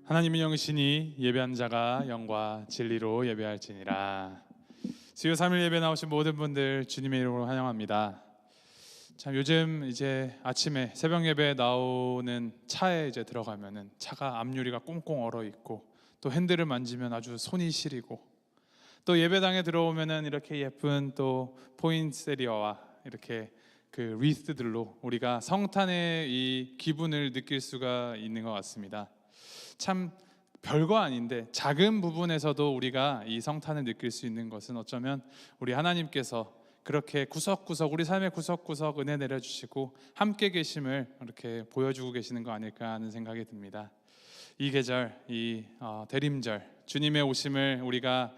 하나님은 영이시니 예배하는 자가 영과 진리로 예배할지니라. 수요 3일 예배 나오신 모든 분들 주님의 이름으로 환영합니다. 참 요즘 이제 아침에 새벽 예배 나오는 차에 이제 들어가면은 차가 앞유리가 꽁꽁 얼어 있고 또 핸들을 만지면 아주 손이 시리고 또 예배당에 들어오면은 이렇게 예쁜 또 포인세리어와 이렇게 그 리스트들로 우리가 성탄의 이 기분을 느낄 수가 있는 것 같습니다. 참 별거 아닌데 작은 부분에서도 우리가 이 성탄을 느낄 수 있는 것은 어쩌면 우리 하나님께서 그렇게 구석구석 우리 삶의 구석구석 은혜 내려주시고 함께 계심을 이렇게 보여주고 계시는 거 아닐까 하는 생각이 듭니다. 이 계절, 이 대림절 주님의 오심을 우리가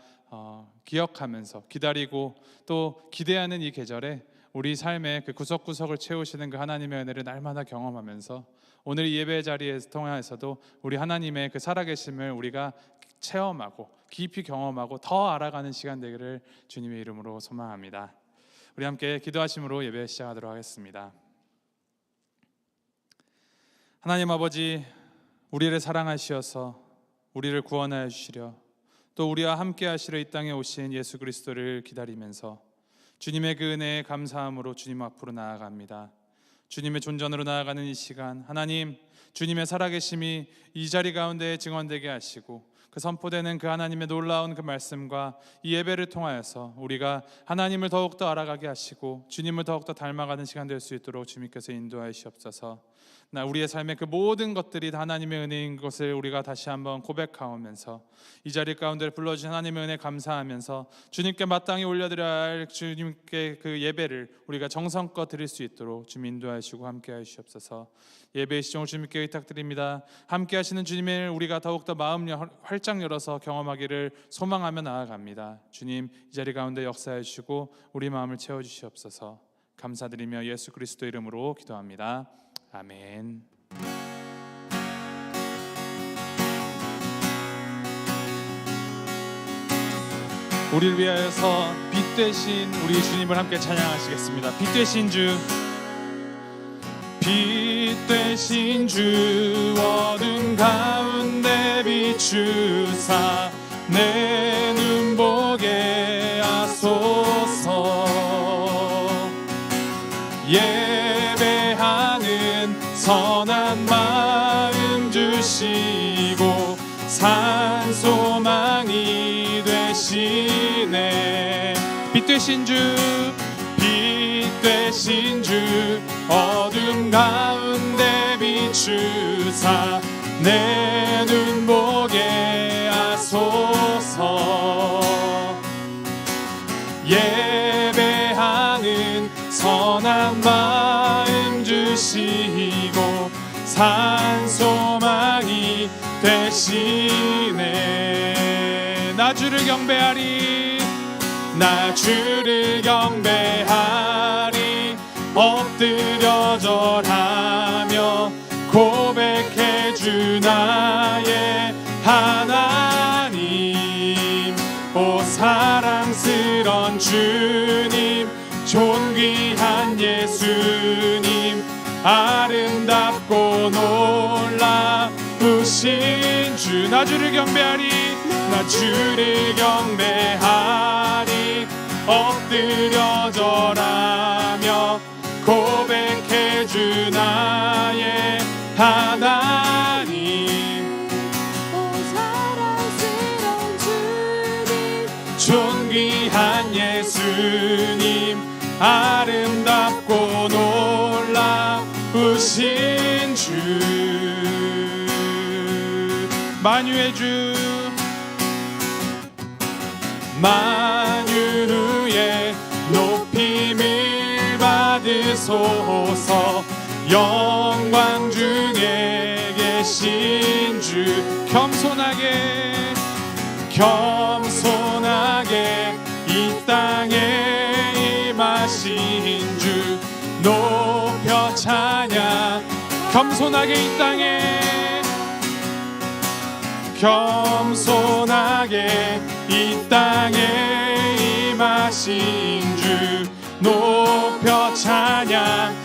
기억하면서 기다리고 또 기대하는 이 계절에 우리 삶의 그 구석구석을 채우시는 그 하나님의 은혜를 날마다 경험하면서 오늘 이 예배 자리에서 통해서도 우리 하나님의 그 살아계심을 우리가 체험하고 깊이 경험하고 더 알아가는 시간 되기를 주님의 이름으로 소망합니다. 우리 함께 기도하심으로 예배 시작하도록 하겠습니다. 하나님 아버지, 우리를 사랑하시어서 우리를 구원하여 주시려 또 우리와 함께 하시려 이 땅에 오신 예수 그리스도를 기다리면서 주님의 그 은혜에 감사함으로 주님 앞으로 나아갑니다. 주님의 존전으로 나아가는 이 시간, 하나님 주님의 살아계심이 이 자리 가운데 증언되게 하시고 그 선포되는 그 하나님의 놀라운 그 말씀과 이 예배를 통하여서 우리가 하나님을 더욱더 알아가게 하시고 주님을 더욱더 닮아가는 시간 될 수 있도록 주님께서 인도하시옵소서. 우리의 삶의 그 모든 것들이 다 하나님의 은혜인 것을 우리가 다시 한번 고백하면서 이 자리 가운데 불러주신 하나님의 은혜 감사하면서 주님께 마땅히 올려드려야 할 주님께 그 예배를 우리가 정성껏 드릴 수 있도록 주님 인도하시고 함께 하시옵소서. 예배의 시종을 주님께 의탁드립니다. 함께 하시는 주님을 우리가 더욱더 마음 활짝 열어서 경험하기를 소망하며 나아갑니다. 주님 이 자리 가운데 역사해 주시고 우리 마음을 채워주시옵소서. 감사드리며 예수 그리스도 이름으로 기도합니다. 아멘. 우리를 위하여서 빛 되신 우리 주님을 함께 찬양하시겠습니다. 빛 되신 주, 빛 되신 주 어둠 가운데 비추사 내 눈 보게 하소서. 예배하는 선한 마음 주시고 산 소망이 되시네. 빛 되신 주, 빛 되신 주 어둠 가운데 비추사 내 눈 보게 하소서. 예배하는 선한 마음 주시고 산 소망이 되시네. 나 주를 경배하리, 나 주를 경배하리. 엎드려 절하며 고백해 주 나의 하나님. 오 사랑스런 주님, 존귀한 예수님, 아름답고 놀라우신 주. 나 주를 경배하리, 나 주를 경배하리. 엎드려 절하며 고백해 주 나의 하나님. 오 사랑스러운 주님, 존귀한 예수님, 아름답고 놀라우신 주. 만유의 주, 만유 후에 높임을 받으소서. 영광 중에 계신 주, 겸손하게 이 땅에 임하신 주 높여 찬양. 겸손하게 이 땅에, 겸손하게 이 땅에 임하신 주 높여 찬양하리라.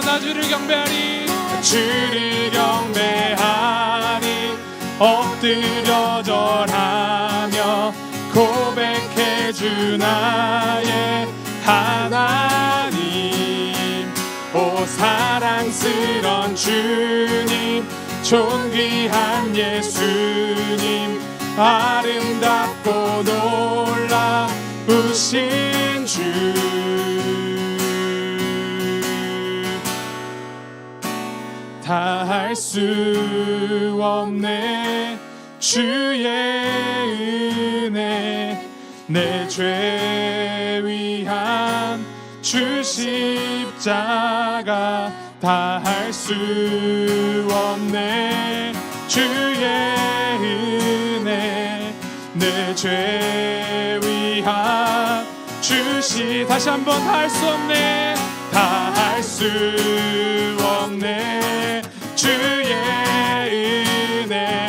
나 주를 경배하리, 주를 경배하니 엎드려 절하며 고백해 주 나의 하나님. 오 사랑스런 주님, 존귀한 예수님, 아름답고 놀라우신 주. 다할 수 없네 주의 은혜, 내 죄 위한 주 십자가. 다할 수 없네 주의 은혜, 내 죄 위한 주시. 다시 한번 할 수 없네, 다할 수 없네 주의 은혜,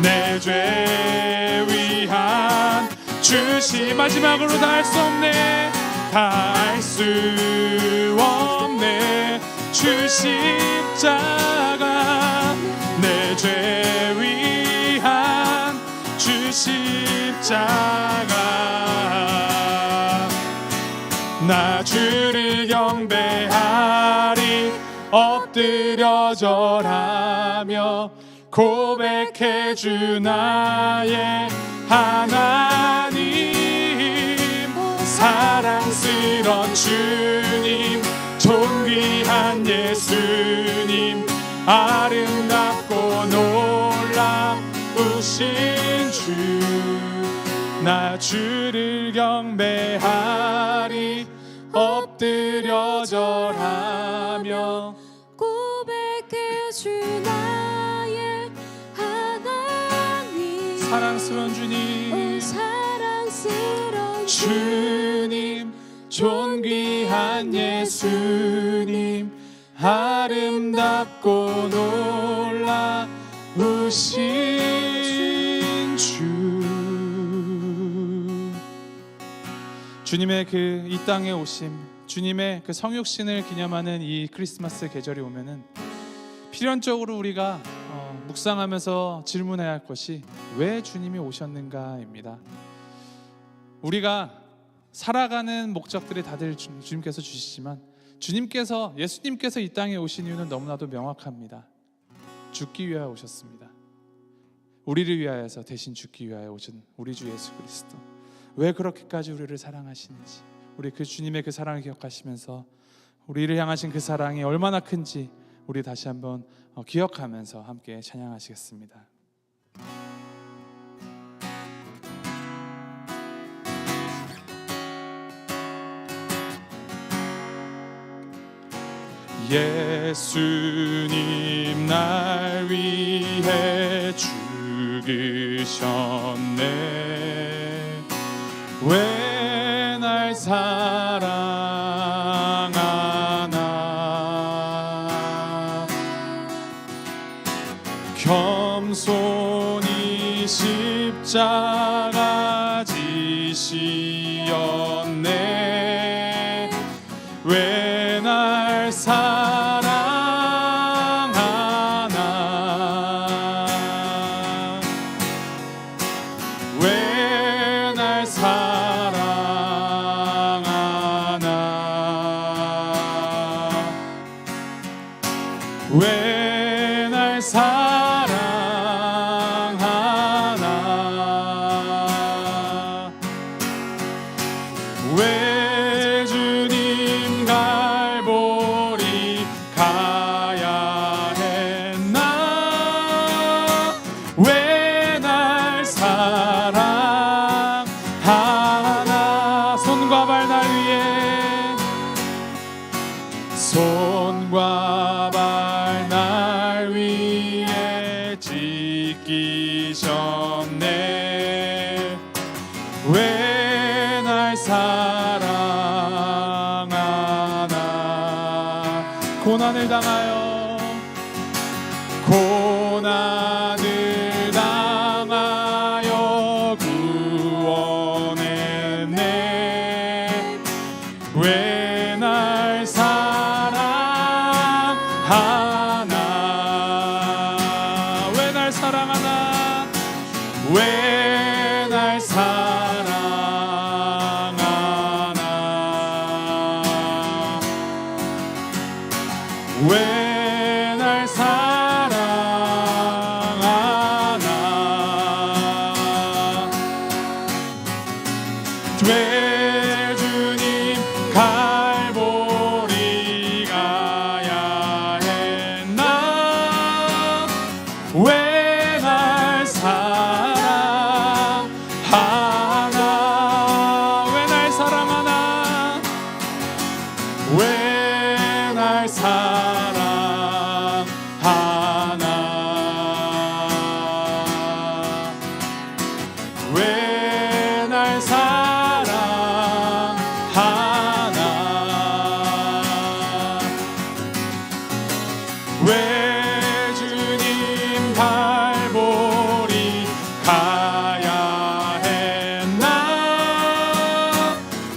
내 죄 위한 주시. 마지막으로 다할 수 없네, 다할 수 없네 주 십자가, 내 죄 위한 주 십자가. 나 주를 경배하리 엎드려 절하며 고백해 주 나의 하나님. 사랑스런 주님, 존귀한 예수님, 아름답고 놀라우신 주. 나 주를 경배하리 엎드려 절하며 고백해 주 나의 하나님. 사랑스러운 주님, 사랑스러운 주님, 존귀한 예수님, 아름답고 놀라우신 주. 주님의 그 이 땅에 오심, 주님의 그 성육신을 기념하는 이 크리스마스 계절이 오면은 필연적으로 우리가 묵상하면서 질문해야 할 것이 왜 주님이 오셨는가입니다. 우리가 살아가는 목적들이 다들 주님께서 주시지만 주님께서, 예수님께서 이 땅에 오신 이유는 너무나도 명확합니다. 죽기 위하여 오셨습니다. 우리를 위하여서 대신 죽기 위하여 오신 우리 주 예수 그리스도. 왜 그렇게까지 우리를 사랑하시는지, 우리 그 주님의 그 사랑을 기억하시면서 우리를 향하신 그 사랑이 얼마나 큰지 우리 다시 한번 기억하면서 함께 찬양하시겠습니다. 예수님 날 위해 죽으셨네. 왜 날 사랑하나. 겸손히 십자가 지시었네. 왜 날 사랑하나. 왜 날 사랑하나. 왜 날 사랑하나. 왜 주님 갈보리 가야 했나. 왜 날 사랑하나. 손과 발 날 위해, 손과 발 날 위해 지키셨네. 왜 날 사랑하나. 고난을 당하여, 고난을 당하여 구원했네. 왜 날 사랑하나. 왜 주님 갈보리 가야 했나 왜 날 사랑하나 왜 날 사랑하나 왜 날 사랑하나 왜 날 사랑하나 왜 주님 발보리 가야 했나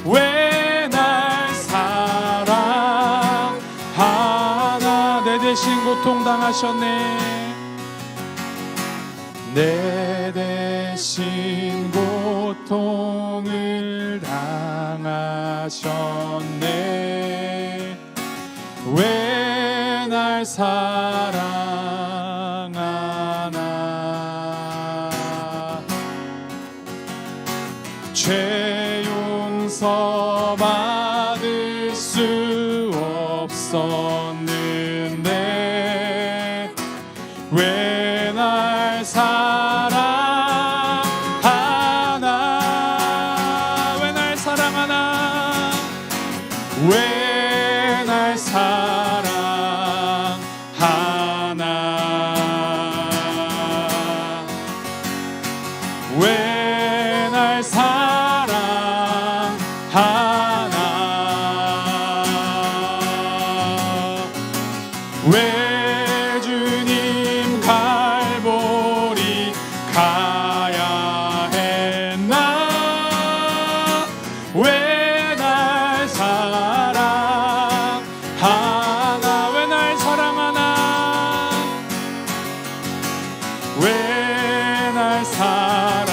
왜 날 사랑하나 내 대신 고통당하셨네 내 대신 고통을 당하셨네 왜 날 사랑하나 죄 용서 받을 수 없었는데 왜 날 사랑하나 왜 날 사랑하나 왜 날 사랑하나 왜 날 사랑하나 왜 주님 갈보리 가야 했나 왜 날 사랑하나 왜 날 사랑하나 왜 날 사랑하나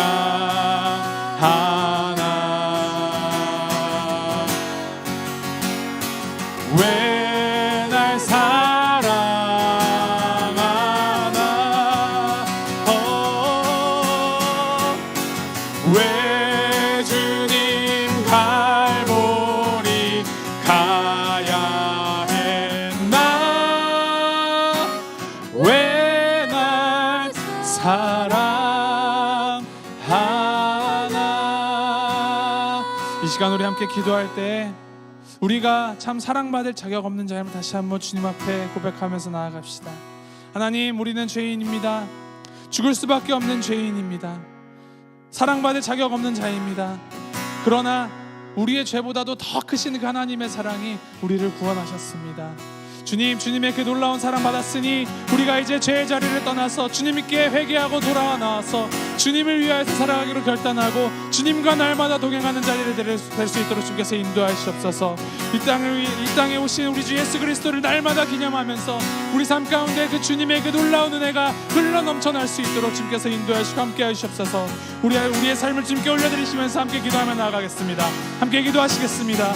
왜 날 사랑하나 왜 주님 갈보리 가야 했나 왜 날 사랑하나 이 시간 우리 함께 기도할 때 우리가 참 사랑받을 자격 없는 자임을 다시 한번 주님 앞에 고백하면서 나아갑시다. 하나님 우리는 죄인입니다. 죽을 수밖에 없는 죄인입니다. 사랑받을 자격 없는 자입니다. 그러나 우리의 죄보다도 더 크신 그 하나님의 사랑이 우리를 구원하셨습니다. 주님, 주님의 그 놀라운 사랑 받았으니 우리가 이제 죄의 자리를 떠나서 주님께 회개하고 돌아와 나와서 주님을 위하여서 살아가기로 결단하고 주님과 날마다 동행하는 자리를 될 수 있도록 주께서 인도하시옵소서. 이 땅에 오신 우리 주 예수 그리스도를 날마다 기념하면서 우리 삶 가운데 그 주님의 그 놀라운 은혜가 흘러 넘쳐날 수 있도록 주께서 인도하시고 함께 하시옵소서. 우리의 삶을 주님께 올려드리시면서 함께 기도하며 나아가겠습니다. 함께 기도하시겠습니다.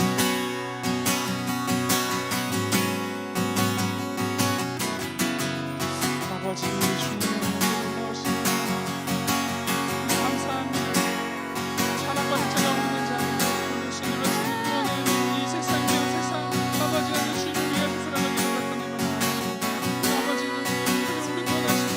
아버지 주님 감사합니다. 사랑받을 자가 없는 자 주님을 구원해 이 세상에 세상 아버지가 주님을 위해서 살아가기를 결단하며 아버지는 우리 구원하시는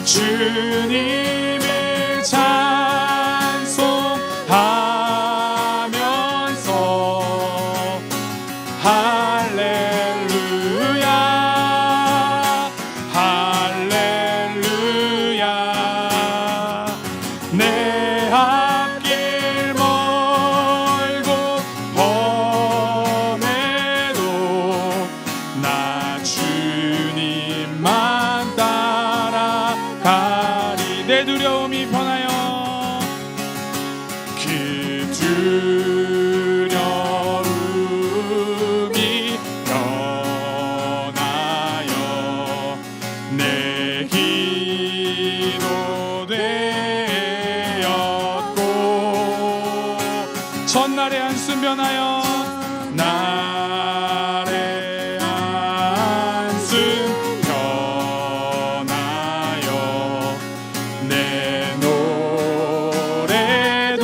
주님을 찬송하면서 할렐루야 할렐루야 내 앞길 멀고 험해도 나 주님만 따라가리 내 두려움이 변하여 그 두려움이 변하여 내 기도 되었고 전날의 한숨 변하여 날의 한숨 변하여 내 노래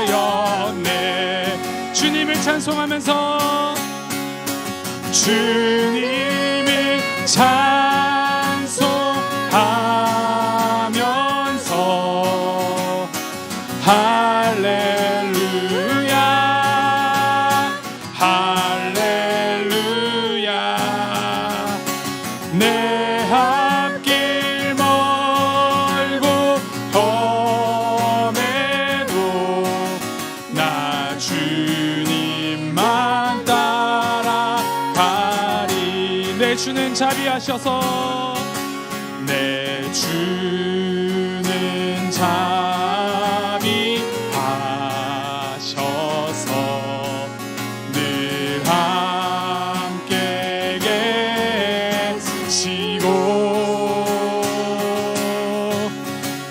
되었네 주님을 찬송하면서 주님을 찬송하면서 할렐루야 할렐루야 내 앞길 멀고 험해도 나 주님만 따라가리 내 주는 자비하셔서 내 주는 자비하셔서 늘 함께 계시고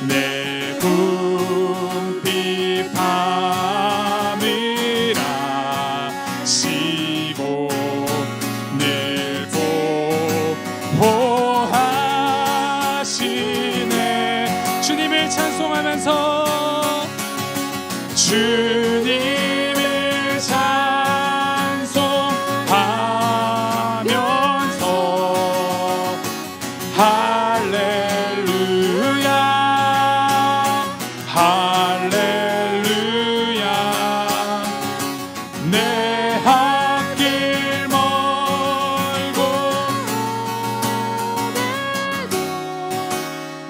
내 궁핍 밤을 아시고 늘 보호하시네 주님을 찬송하면서 주님을 찬송하면서 할렐루야 할렐루야 내 앞길 멀고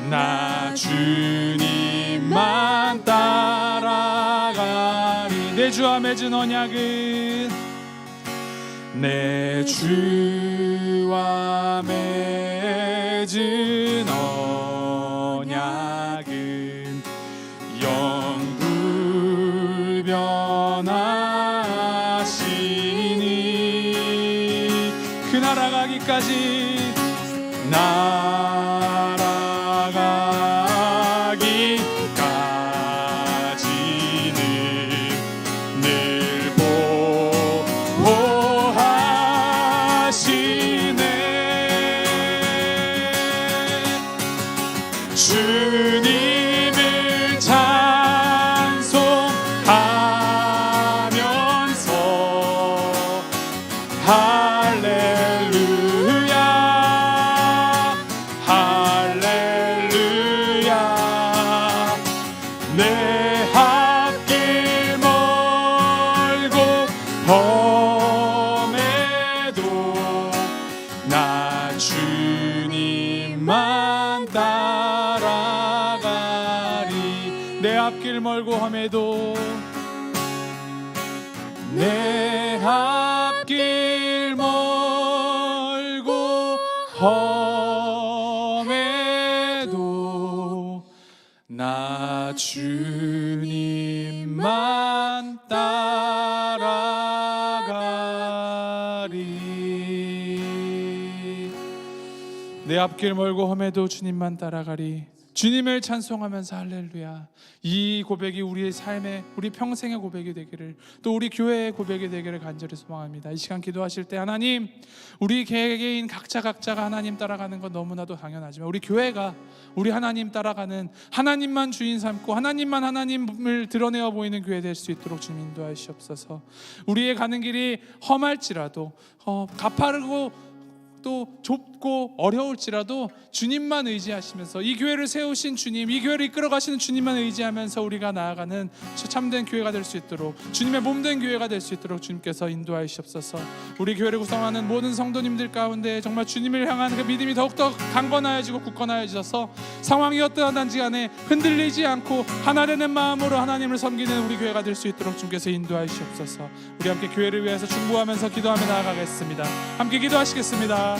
나 주님만 따라가리 내 주와 맺은 언약은 내 주와 맺은 언약은 영불변하시니 그 나라 가기까지 날아가기까지는 늘 보호하시네 주님을 찬송하면서 할렐루야 할렐루야 내 앞길 멀고 험해도 나 주님만 따라가리 내 앞길 멀고 험해도 내 앞길 멀고 험해도 나 주님만 따라가리 내 앞길 멀고 험해도 주님만 따라가리 주님을 찬송하면서 할렐루야 이 고백이 우리의 삶의 우리 평생의 고백이 되기를 또 우리 교회의 고백이 되기를 간절히 소망합니다. 이 시간 기도하실 때 하나님 우리 개개인 각자가 하나님 따라가는 건 너무나도 당연하지만 우리 교회가 우리 하나님 따라가는 하나님만 주인 삼고 하나님만 하나님을 드러내어 보이는 교회 될 수 있도록 주님 인도하시옵소서. 우리의 가는 길이 험할지라도 가파르고 또 좁고 어려울지라도 주님만 의지하시면서 이 교회를 세우신 주님, 이 교회를 이끌어 가시는 주님만 의지하면서 우리가 나아가는 참된 교회가 될 수 있도록, 주님의 몸된 교회가 될 수 있도록 주님께서 인도하시옵소서. 우리 교회를 구성하는 모든 성도님들 가운데 정말 주님을 향한 그 믿음이 더욱더 강건하여지고 굳건하여져서 상황이 어떠한지 간에 흔들리지 않고 하나 되는 마음으로 하나님을 섬기는 우리 교회가 될 수 있도록 주님께서 인도하시옵소서. 우리 함께 교회를 위해서 중보하면서 기도하며 나아가겠습니다. 함께 기도하시겠습니다.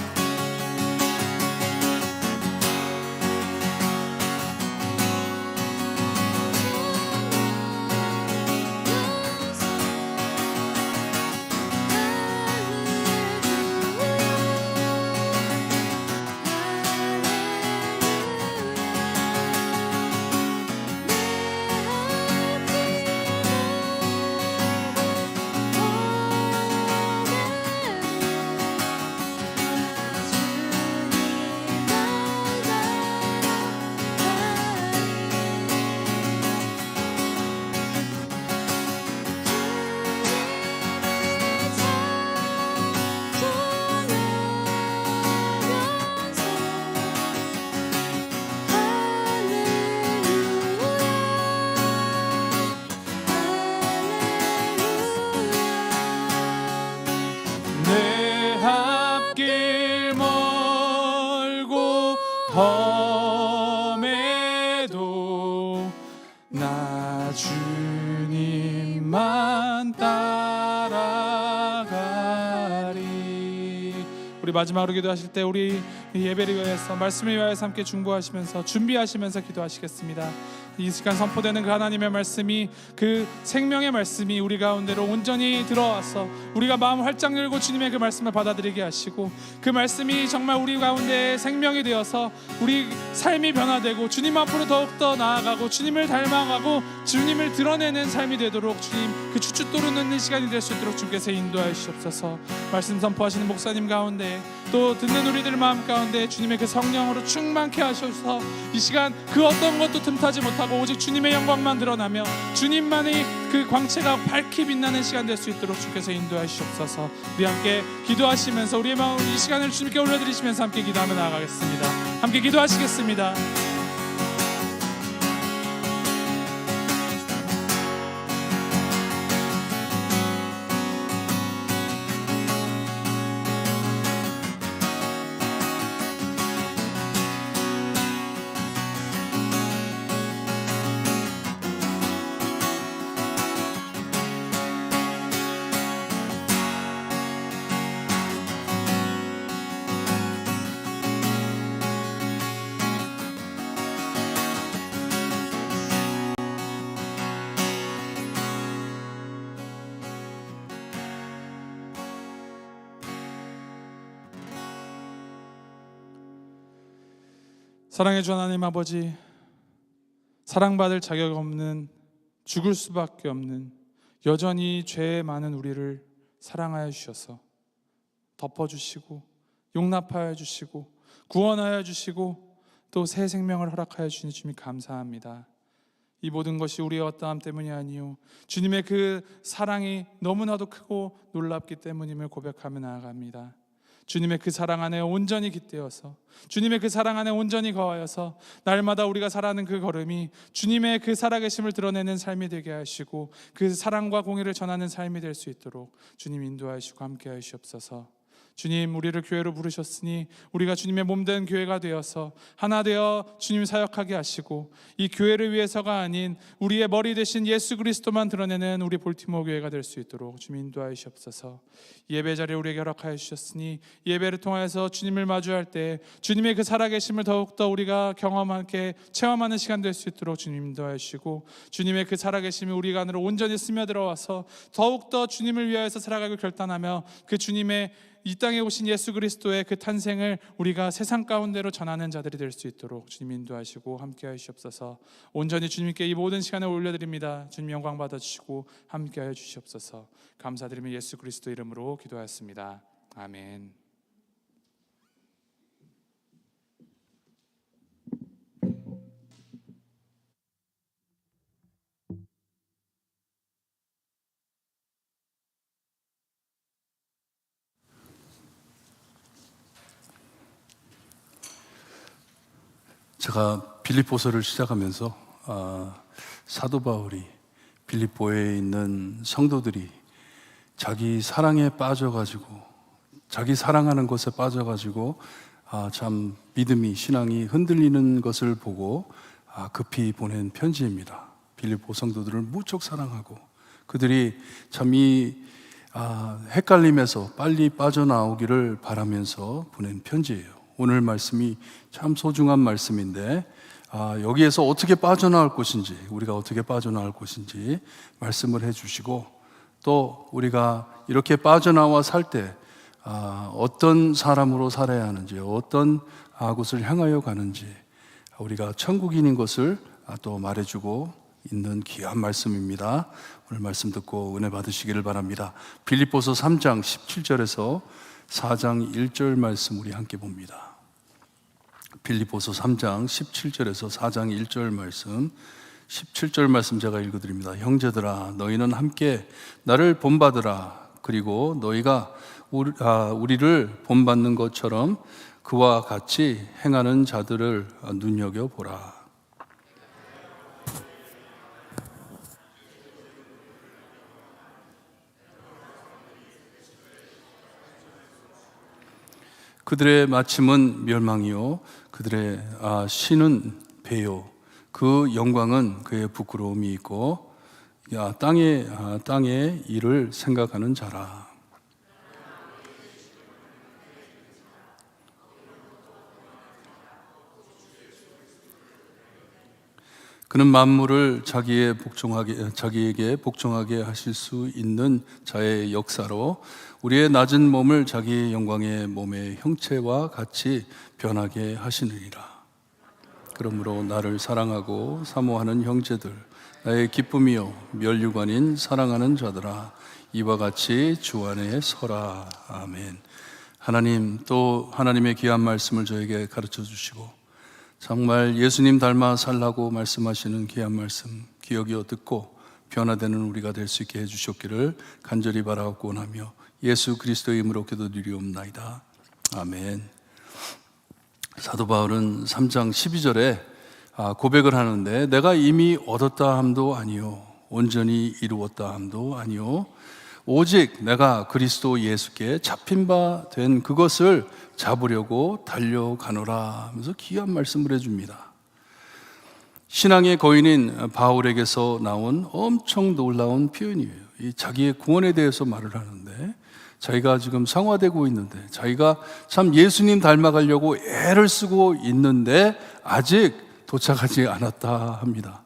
험해도 나 주님만 따라가리. 우리 마지막으로 기도하실 때 우리 예배를 위해서, 말씀을 위하여서 함께 중보하시면서 준비하시면서 기도하시겠습니다. 이 시간 선포되는 그 하나님의 말씀이, 그 생명의 말씀이 우리 가운데로 온전히 들어와서 우리가 마음 활짝 열고 주님의 그 말씀을 받아들이게 하시고, 그 말씀이 정말 우리 가운데 생명이 되어서 우리 삶이 변화되고 주님 앞으로 더욱더 나아가고 주님을 닮아가고 주님을 드러내는 삶이 되도록 주님 그 추춧돌을 넣는 시간이 될 수 있도록 주께서 인도하여 주시옵소서. 말씀 선포하시는 목사님 가운데, 또 듣는 우리들 마음 가운데 주님의 그 성령으로 충만케 하셔서 이 시간 그 어떤 것도 틈타지 못하고 오직 주님의 영광만 드러나며 주님만의 그 광채가 밝히 빛나는 시간 될 수 있도록 주께서 인도하여 주시옵소서. 우리 함께 기도하시면서 우리의 마음 이 시간을 주님께 올려드리시면서 함께 기도하며 나아가겠습니다. 함께 기도하시겠습니다. 사랑해 주 하나님 아버지, 사랑받을 자격 없는, 죽을 수밖에 없는, 여전히 죄 많은 우리를 사랑하여 주셔서 덮어주시고 용납하여 주시고 구원하여 주시고 또 새 생명을 허락하여 주시니 주님 감사합니다. 이 모든 것이 우리의 어떠함 때문이 아니요 주님의 그 사랑이 너무나도 크고 놀랍기 때문임을 고백하며 나아갑니다. 주님의 그 사랑 안에 온전히 깃대어서, 주님의 그 사랑 안에 온전히 거하여서 날마다 우리가 살아가는 그 걸음이 주님의 그 살아계심을 드러내는 삶이 되게 하시고 그 사랑과 공의를 전하는 삶이 될 수 있도록 주님 인도하시고 함께 하시옵소서. 주님, 우리를 교회로 부르셨으니 우리가 주님의 몸된 교회가 되어서 하나 되어 주님 사역하게 하시고 이 교회를 위해서가 아닌 우리의 머리 되신 예수 그리스도만 드러내는 우리 볼티모어 교회가 될 수 있도록 주님 인도하시옵소서. 예배 자리에 우리에게 허락하여 주셨으니 예배를 통하여서 주님을 마주할 때 주님의 그 살아계심을 더욱더 우리가 경험하게 체험하는 시간 될 수 있도록 주님 인도하여 주시고 주님의 그 살아계심이 우리 안으로 온전히 스며들어와서 더욱더 주님을 위하여서 살아가기를 결단하며 그 주님의 이 땅에 오신 예수 그리스도의 그 탄생을 우리가 세상 가운데로 전하는 자들이 될 수 있도록 주님 인도하시고 함께 하시옵소서. 온전히 주님께 이 모든 시간을 올려드립니다. 주님 영광 받아주시고 함께 하여 주시옵소서. 감사드리며 예수 그리스도 이름으로 기도하였습니다. 아멘. 제가 빌립보서를 시작하면서 사도 바울이 빌립보에 있는 성도들이 자기 사랑에 빠져가지고, 자기 사랑하는 것에 빠져가지고 참 믿음이, 신앙이 흔들리는 것을 보고 급히 보낸 편지입니다. 빌립보 성도들을 무척 사랑하고 그들이 참 이 헷갈림에서 빨리 빠져나오기를 바라면서 보낸 편지예요. 오늘 말씀이 참 소중한 말씀인데 여기에서 어떻게 빠져나올 것인지, 우리가 어떻게 빠져나올 것인지 말씀을 해주시고, 또 우리가 이렇게 빠져나와 살 때 어떤 사람으로 살아야 하는지, 어떤 곳을 향하여 가는지, 우리가 천국인인 것을 또 말해주고 있는 귀한 말씀입니다. 오늘 말씀 듣고 은혜 받으시기를 바랍니다. 빌립보서 3장 17절에서 4장 1절 말씀 우리 함께 봅니다. 빌립보서 3장 17절에서 4장 1절 말씀, 17절 말씀 제가 읽어드립니다. 형제들아, 너희는 함께 나를 본받으라. 그리고 너희가 우리를 본받는 것처럼 그와 같이 행하는 자들을 눈여겨보라. 그들의 마침은 멸망이요 그들의 신은 배요 그 영광은 그의 부끄러움이 있고 땅의 일을 생각하는 자라. 그는 만물을 자기에게 복종하게 하실 수 있는 자의 역사로 우리의 낮은 몸을 자기의 영광의 몸의 형체와 같이 변하게 하시느니라. 그러므로 나를 사랑하고 사모하는 형제들, 나의 기쁨이요 면류관인 사랑하는 자들아, 이와 같이 주 안에 서라. 아멘. 하나님, 또 하나님의 귀한 말씀을 저에게 가르쳐 주시고 정말 예수님 닮아 살라고 말씀하시는 귀한 말씀 기억이어 듣고 변화되는 우리가 될 수 있게 해주셨기를 간절히 바라고 원하며 예수 그리스도의 이름으로 기도드리옵나이다. 아멘. 사도 바울은 3장 12절에 고백을 하는데, 내가 이미 얻었다 함도 아니요 온전히 이루었다 함도 아니요 오직 내가 그리스도 예수께 잡힌 바 된 그것을 잡으려고 달려가노라 하면서 귀한 말씀을 해줍니다. 신앙의 거인인 바울에게서 나온 엄청 놀라운 표현이에요. 이 자기의 구원에 대해서 말을 하는데, 자기가 지금 상화되고 있는데, 자기가 참 예수님 닮아가려고 애를 쓰고 있는데 아직 도착하지 않았다 합니다.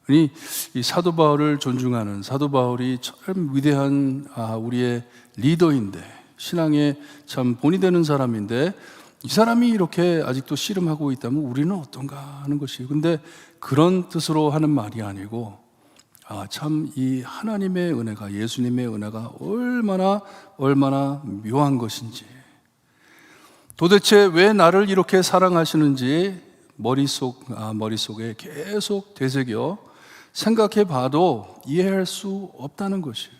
이 사도 바울을 존중하는, 사도 바울이 참 위대한 우리의 리더인데, 신앙의 참 본이 되는 사람인데, 이 사람이 이렇게 아직도 씨름하고 있다면 우리는 어떤가 하는 것이에요. 근데 그런 뜻으로 하는 말이 아니고 참 이 하나님의 은혜가, 예수님의 은혜가 얼마나 묘한 것인지, 도대체 왜 나를 이렇게 사랑하시는지 머릿속에 계속 되새겨 생각해 봐도 이해할 수 없다는 것이에요.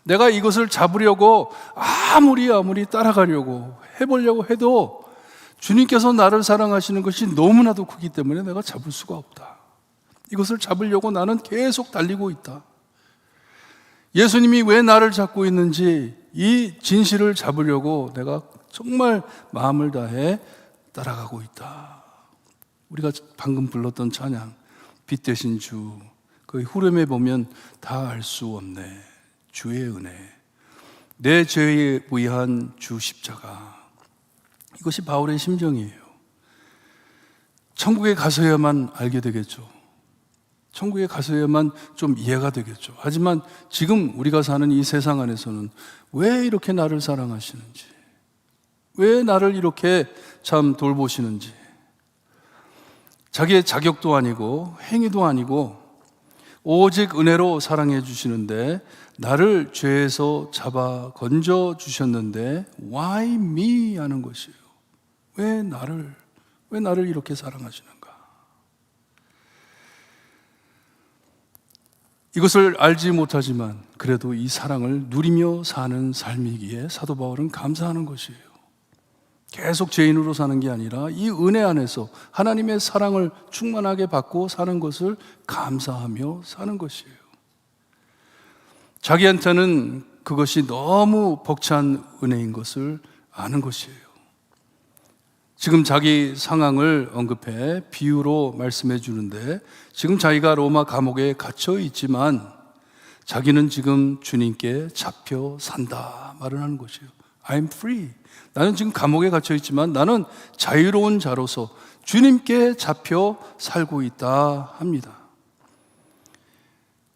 내가 이것을 잡으려고 아무리 따라가려고 해보려고 해도 주님께서 나를 사랑하시는 것이 너무나도 크기 때문에 내가 잡을 수가 없다. 이것을 잡으려고 나는 계속 달리고 있다. 예수님이 왜 나를 잡고 있는지 이 진실을 잡으려고 내가 정말 마음을 다해 따라가고 있다. 우리가 방금 불렀던 찬양, 빛 되신 주, 그 후렴에 보면 다 알 수 없네, 주의 은혜, 내 죄에 위한 주 십자가, 이것이 바울의 심정이에요. 천국에 가서야만 알게 되겠죠. 천국에 가서야만 좀 이해가 되겠죠. 하지만 지금 우리가 사는 이 세상 안에서는 왜 이렇게 나를 사랑하시는지, 왜 나를 이렇게 참 돌보시는지, 자기의 자격도 아니고 행위도 아니고 오직 은혜로 사랑해 주시는데, 나를 죄에서 잡아 건져 주셨는데 Why me? 하는 것이에요. 왜 나를 이렇게 사랑하시는가? 이것을 알지 못하지만 그래도 이 사랑을 누리며 사는 삶이기에 사도 바울은 감사하는 것이에요. 계속 죄인으로 사는 게 아니라 이 은혜 안에서 하나님의 사랑을 충만하게 받고 사는 것을 감사하며 사는 것이에요. 자기한테는 그것이 너무 벅찬 은혜인 것을 아는 것이에요. 지금 자기 상황을 언급해 비유로 말씀해 주는데, 지금 자기가 로마 감옥에 갇혀 있지만 자기는 지금 주님께 잡혀 산다 말을 하는 것이에요. I'm free. 나는 지금 감옥에 갇혀 있지만 나는 자유로운 자로서 주님께 잡혀 살고 있다 합니다.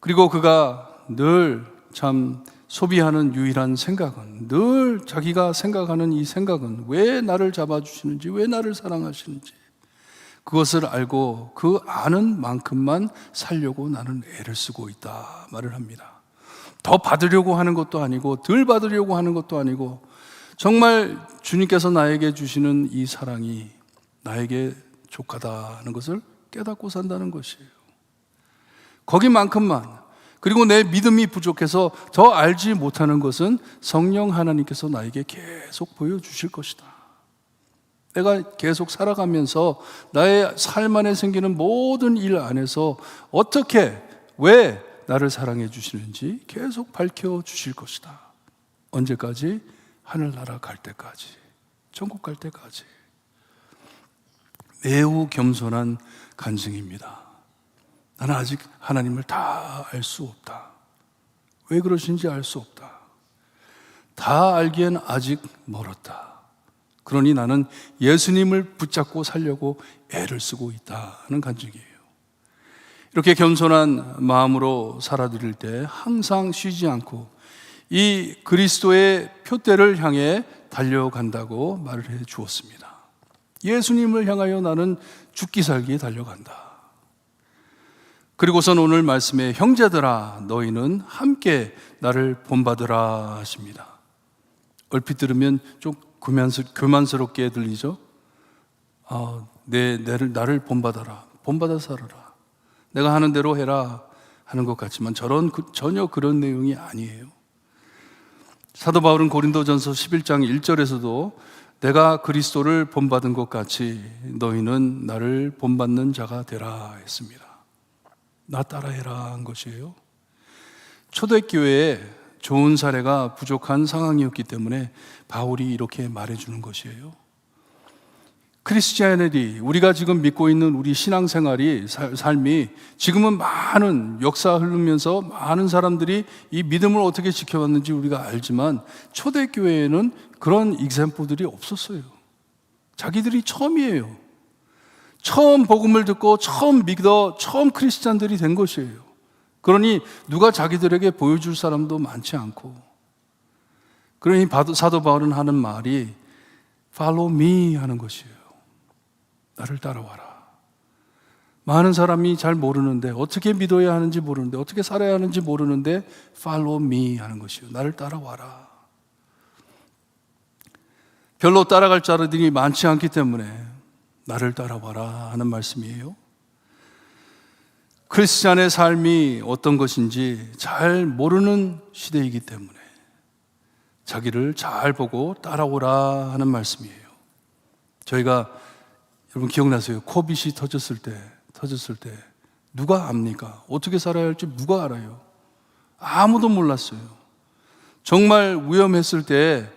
그리고 그가 늘 참 소비하는 유일한 생각은, 늘 자기가 생각하는 이 생각은 왜 나를 잡아주시는지, 왜 나를 사랑하시는지 그것을 알고 그 아는 만큼만 살려고 나는 애를 쓰고 있다 말을 합니다. 더 받으려고 하는 것도 아니고 덜 받으려고 하는 것도 아니고, 정말 주님께서 나에게 주시는 이 사랑이 나에게 족하다는 것을 깨닫고 산다는 것이에요. 거기만큼만. 그리고 내 믿음이 부족해서 더 알지 못하는 것은 성령 하나님께서 나에게 계속 보여주실 것이다. 내가 계속 살아가면서 나의 삶 안에 생기는 모든 일 안에서 어떻게, 왜 나를 사랑해 주시는지 계속 밝혀주실 것이다. 언제까지? 하늘나라 갈 때까지, 천국 갈 때까지. 매우 겸손한 간증입니다. 나는 아직 하나님을 다 알 수 없다. 왜 그러신지 알 수 없다. 다 알기엔 아직 멀었다. 그러니 나는 예수님을 붙잡고 살려고 애를 쓰고 있다는 간증이에요. 이렇게 겸손한 마음으로 살아드릴 때 항상 쉬지 않고 이 그리스도의 표대를 향해 달려간다고 말을 해 주었습니다. 예수님을 향하여 나는 죽기 살기 달려간다. 그리고선 오늘 말씀에 형제들아 너희는 함께 나를 본받으라 하십니다. 얼핏 들으면 좀 교만스럽게 들리죠? 나를 본받아라, 본받아 살아라, 내가 하는 대로 해라 하는 것 같지만 전혀 그런 내용이 아니에요. 사도 바울은 고린도전서 11장 1절에서도 내가 그리스도를 본받은 것 같이 너희는 나를 본받는 자가 되라 했습니다. 나 따라해라 한 것이에요. 초대교회에 좋은 사례가 부족한 상황이었기 때문에 바울이 이렇게 말해주는 것이에요. 크리스티애니티, 우리가 지금 믿고 있는 우리 신앙생활이, 삶이 지금은 많은 역사 흐르면서 많은 사람들이 이 믿음을 어떻게 지켜왔는지 우리가 알지만 초대교회에는 그런 example들이 없었어요. 자기들이 처음이에요. 처음 복음을 듣고 처음 믿어 처음 크리스찬들이 된 것이에요. 그러니 누가 자기들에게 보여줄 사람도 많지 않고, 그러니 사도 바울은 하는 말이 Follow me 하는 것이에요. 나를 따라와라. 많은 사람이 잘 모르는데, 어떻게 믿어야 하는지 모르는데, 어떻게 살아야 하는지 모르는데 Follow me 하는 것이에요. 나를 따라와라. 별로 따라갈 자들이 많지 않기 때문에 나를 따라와라 하는 말씀이에요. 크리스찬의 삶이 어떤 것인지 잘 모르는 시대이기 때문에 자기를 잘 보고 따라오라 하는 말씀이에요. 저희가, 여러분 기억나세요? 코빗이 터졌을 때 누가 압니까? 어떻게 살아야 할지 누가 알아요? 아무도 몰랐어요. 정말 위험했을 때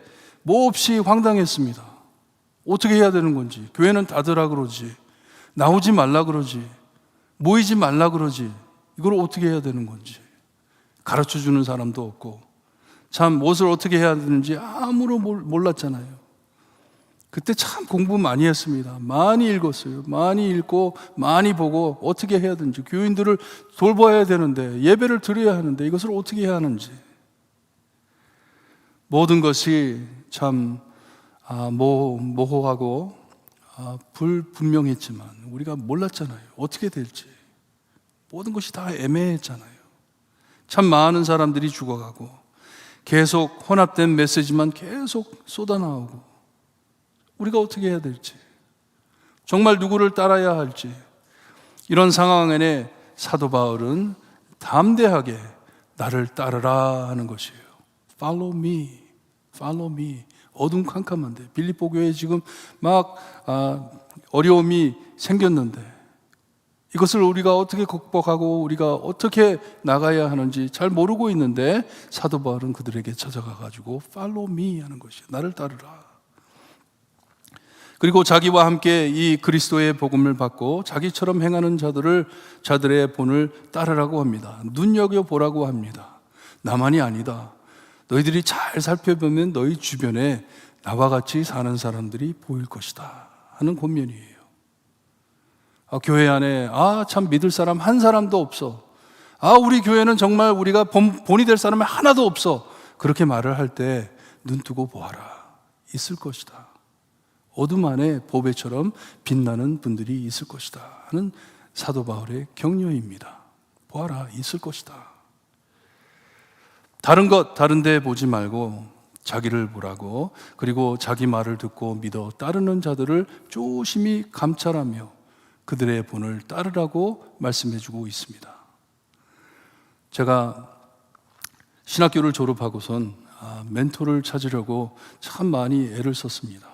몹시 황당했습니다. 어떻게 해야 되는 건지. 교회는 닫으라 그러지, 나오지 말라 그러지, 모이지 말라 그러지, 이걸 어떻게 해야 되는 건지 가르쳐 주는 사람도 없고, 참 무엇을 어떻게 해야 되는지 아무도 몰랐잖아요. 그때 참 공부 많이 했습니다. 많이 읽었어요. 많이 읽고 많이 보고 어떻게 해야 되는지, 교인들을 돌봐야 되는데, 예배를 드려야 하는데 이것을 어떻게 해야 하는지, 모든 것이 참 모호하고 불분명했지만 우리가 몰랐잖아요. 어떻게 될지. 모든 것이 다 애매했잖아요. 참 많은 사람들이 죽어가고 계속 혼합된 메시지만 계속 쏟아나오고, 우리가 어떻게 해야 될지, 정말 누구를 따라야 할지, 이런 상황에 사도 바울은 담대하게 나를 따르라 하는 것이에요. Follow me, follow me. 어둠캄캄한데 빌립보 교회에 지금 막 어려움이 생겼는데 이것을 우리가 어떻게 극복하고 우리가 어떻게 나가야 하는지 잘 모르고 있는데 사도 바울은 그들에게 찾아가 가지고 Follow me 하는 것이에요. 나를 따르라. 그리고 자기와 함께 이 그리스도의 복음을 받고 자기처럼 행하는 자들의 본을 따르라고 합니다. 눈여겨보라고 합니다. 나만이 아니다. 너희들이 잘 살펴보면 너희 주변에 나와 같이 사는 사람들이 보일 것이다 하는 권면이에요. 교회 안에 참 믿을 사람 한 사람도 없어. 우리 교회는 정말 우리가 본이 될 사람이 하나도 없어. 그렇게 말을 할 때 눈 뜨고 보아라. 있을 것이다. 어둠 안에 보배처럼 빛나는 분들이 있을 것이다 하는 사도 바울의 격려입니다. 보아라, 있을 것이다. 다른 데 보지 말고 자기를 보라고, 그리고 자기 말을 듣고 믿어 따르는 자들을 조심히 감찰하며 그들의 본을 따르라고 말씀해 주고 있습니다. 제가 신학교를 졸업하고선 멘토를 찾으려고 참 많이 애를 썼습니다.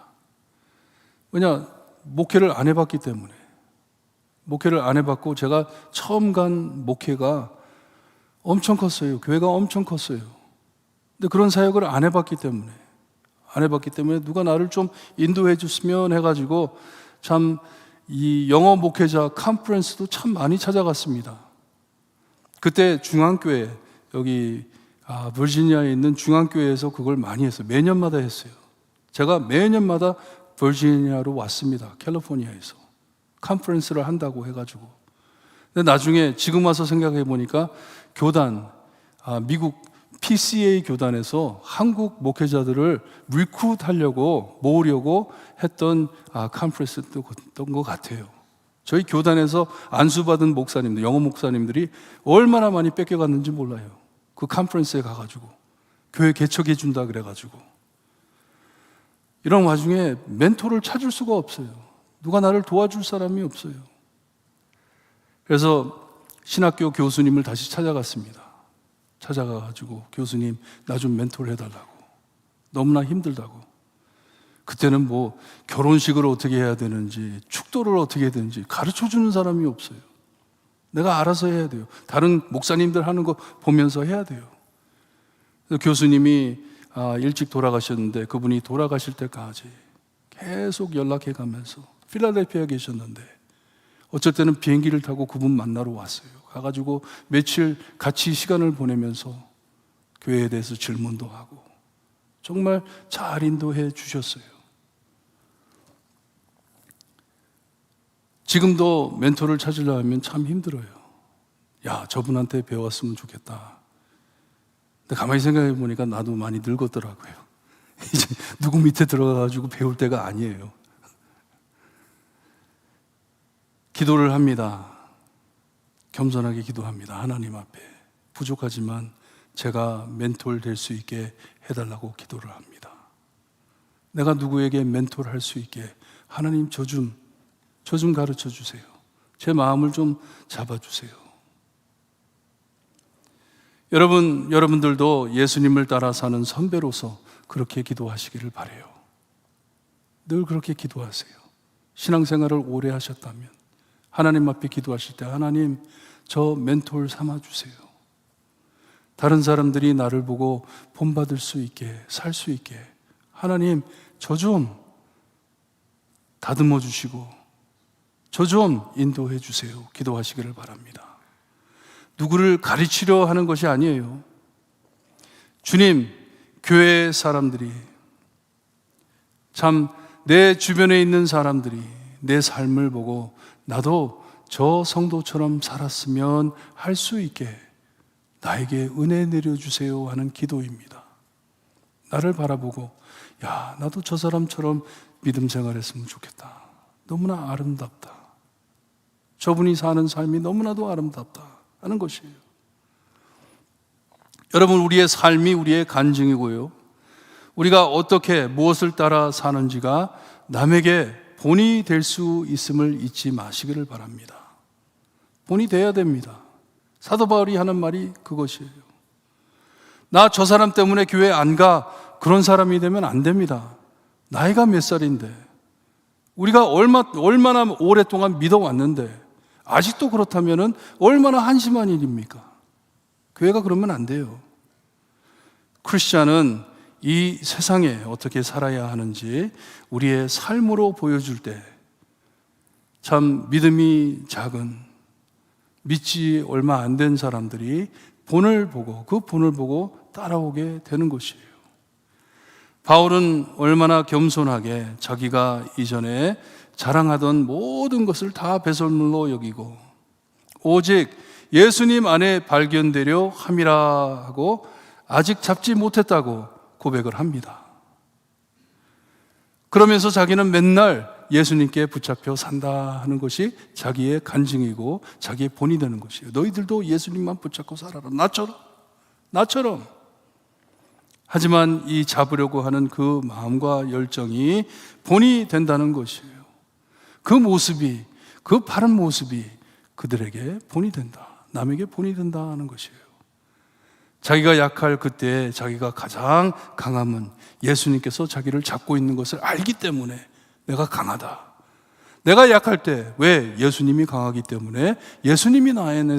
왜냐, 목회를 안 해봤기 때문에. 목회를 안 해봤고 제가 처음 간 목회가 엄청 컸어요. 교회가 엄청 컸어요. 근데 그런 사역을 안 해봤기 때문에 누가 나를 좀 인도해 줬으면 해가지고 참 이 영어 목회자 컨퍼런스도 참 많이 찾아갔습니다. 그때 중앙교회, 여기 버지니아에 있는 중앙교회에서 그걸 많이 했어요. 매년마다 했어요. 제가 매년마다 버지니아로 왔습니다. 캘리포니아에서 컨퍼런스를 한다고 해가지고. 근데 나중에 지금 와서 생각해 보니까 교단, 미국 PCA 교단에서 한국 목회자들을 리크루트하려고 모으려고 했던 컨퍼런스였던 것 같아요. 저희 교단에서 안수받은 목사님들, 영어 목사님들이 얼마나 많이 뺏겨갔는지 몰라요. 그 컨퍼런스에 가가지고 교회 개척해 준다 그래가지고. 이런 와중에 멘토를 찾을 수가 없어요. 누가 나를 도와줄 사람이 없어요. 그래서 신학교 교수님을 다시 찾아갔습니다. 찾아가가지고 교수님, 나 좀 멘토를 해달라고. 너무나 힘들다고. 그때는 뭐 결혼식을 어떻게 해야 되는지, 축도를 어떻게 해야 되는지 가르쳐주는 사람이 없어요. 내가 알아서 해야 돼요. 다른 목사님들 하는 거 보면서 해야 돼요. 그래서 교수님이 일찍 돌아가셨는데 그분이 돌아가실 때까지 계속 연락해 가면서 필라델피아에 계셨는데 어쩔 때는 비행기를 타고 그분 만나러 왔어요. 가가지고 며칠 같이 시간을 보내면서 교회에 대해서 질문도 하고 정말 잘 인도해 주셨어요. 지금도 멘토를 찾으려면 참 힘들어요. 저분한테 배웠으면 좋겠다. 근데 가만히 생각해 보니까 나도 많이 늙었더라고요. 이제 누구 밑에 들어가가지고 배울 때가 아니에요. 기도를 합니다. 겸손하게 기도합니다. 하나님 앞에 부족하지만 제가 멘토를 될 수 있게 해달라고 기도를 합니다. 내가 누구에게 멘토를 할 수 있게 하나님 저 좀 가르쳐 주세요. 제 마음을 좀 잡아주세요. 여러분들도 예수님을 따라 사는 선배로서 그렇게 기도하시기를 바라요. 늘 그렇게 기도하세요. 신앙생활을 오래 하셨다면 하나님 앞에 기도하실 때 하나님 저 멘토를 삼아주세요. 다른 사람들이 나를 보고 본받을 수 있게 살 수 있게 하나님 저 좀 다듬어 주시고 저 좀 인도해 주세요. 기도하시기를 바랍니다. 누구를 가르치려 하는 것이 아니에요. 주님, 교회 사람들이 참 내 주변에 있는 사람들이 내 삶을 보고 나도 저 성도처럼 살았으면 할 수 있게 나에게 은혜 내려주세요 하는 기도입니다. 나를 바라보고 나도 저 사람처럼 믿음 생활했으면 좋겠다. 너무나 아름답다. 저분이 사는 삶이 너무나도 아름답다 하는 것이에요. 여러분, 우리의 삶이 우리의 간증이고요. 우리가 어떻게 무엇을 따라 사는지가 남에게 본이 될 수 있음을 잊지 마시기를 바랍니다. 본이 돼야 됩니다. 사도 바울이 하는 말이 그것이에요. 나 저 사람 때문에 교회 안 가. 그런 사람이 되면 안 됩니다. 나이가 몇 살인데, 우리가 얼마나 오랫동안 믿어왔는데 아직도 그렇다면 얼마나 한심한 일입니까? 교회가 그러면 안 돼요. 크리스찬은 이 세상에 어떻게 살아야 하는지 우리의 삶으로 보여줄 때 참 믿음이 작은, 믿지 얼마 안 된 사람들이 본을 보고 따라오게 되는 것이에요. 바울은 얼마나 겸손하게 자기가 이전에 자랑하던 모든 것을 다 배설물로 여기고 오직 예수님 안에 발견되려 함이라 하고 아직 잡지 못했다고 고백을 합니다. 그러면서 자기는 맨날 예수님께 붙잡혀 산다 하는 것이 자기의 간증이고 자기의 본이 되는 것이에요. 너희들도 예수님만 붙잡고 살아라. 나처럼. 하지만 이 잡으려고 하는 그 마음과 열정이 본이 된다는 것이에요. 그 모습이, 그 바른 모습이 그들에게 본이 된다. 남에게 본이 된다는 것이에요. 자기가 약할 그때 자기가 가장 강함은 예수님께서 자기를 잡고 있는 것을 알기 때문에 내가 강하다. 내가 약할 때 왜? 예수님이 강하기 때문에, 예수님이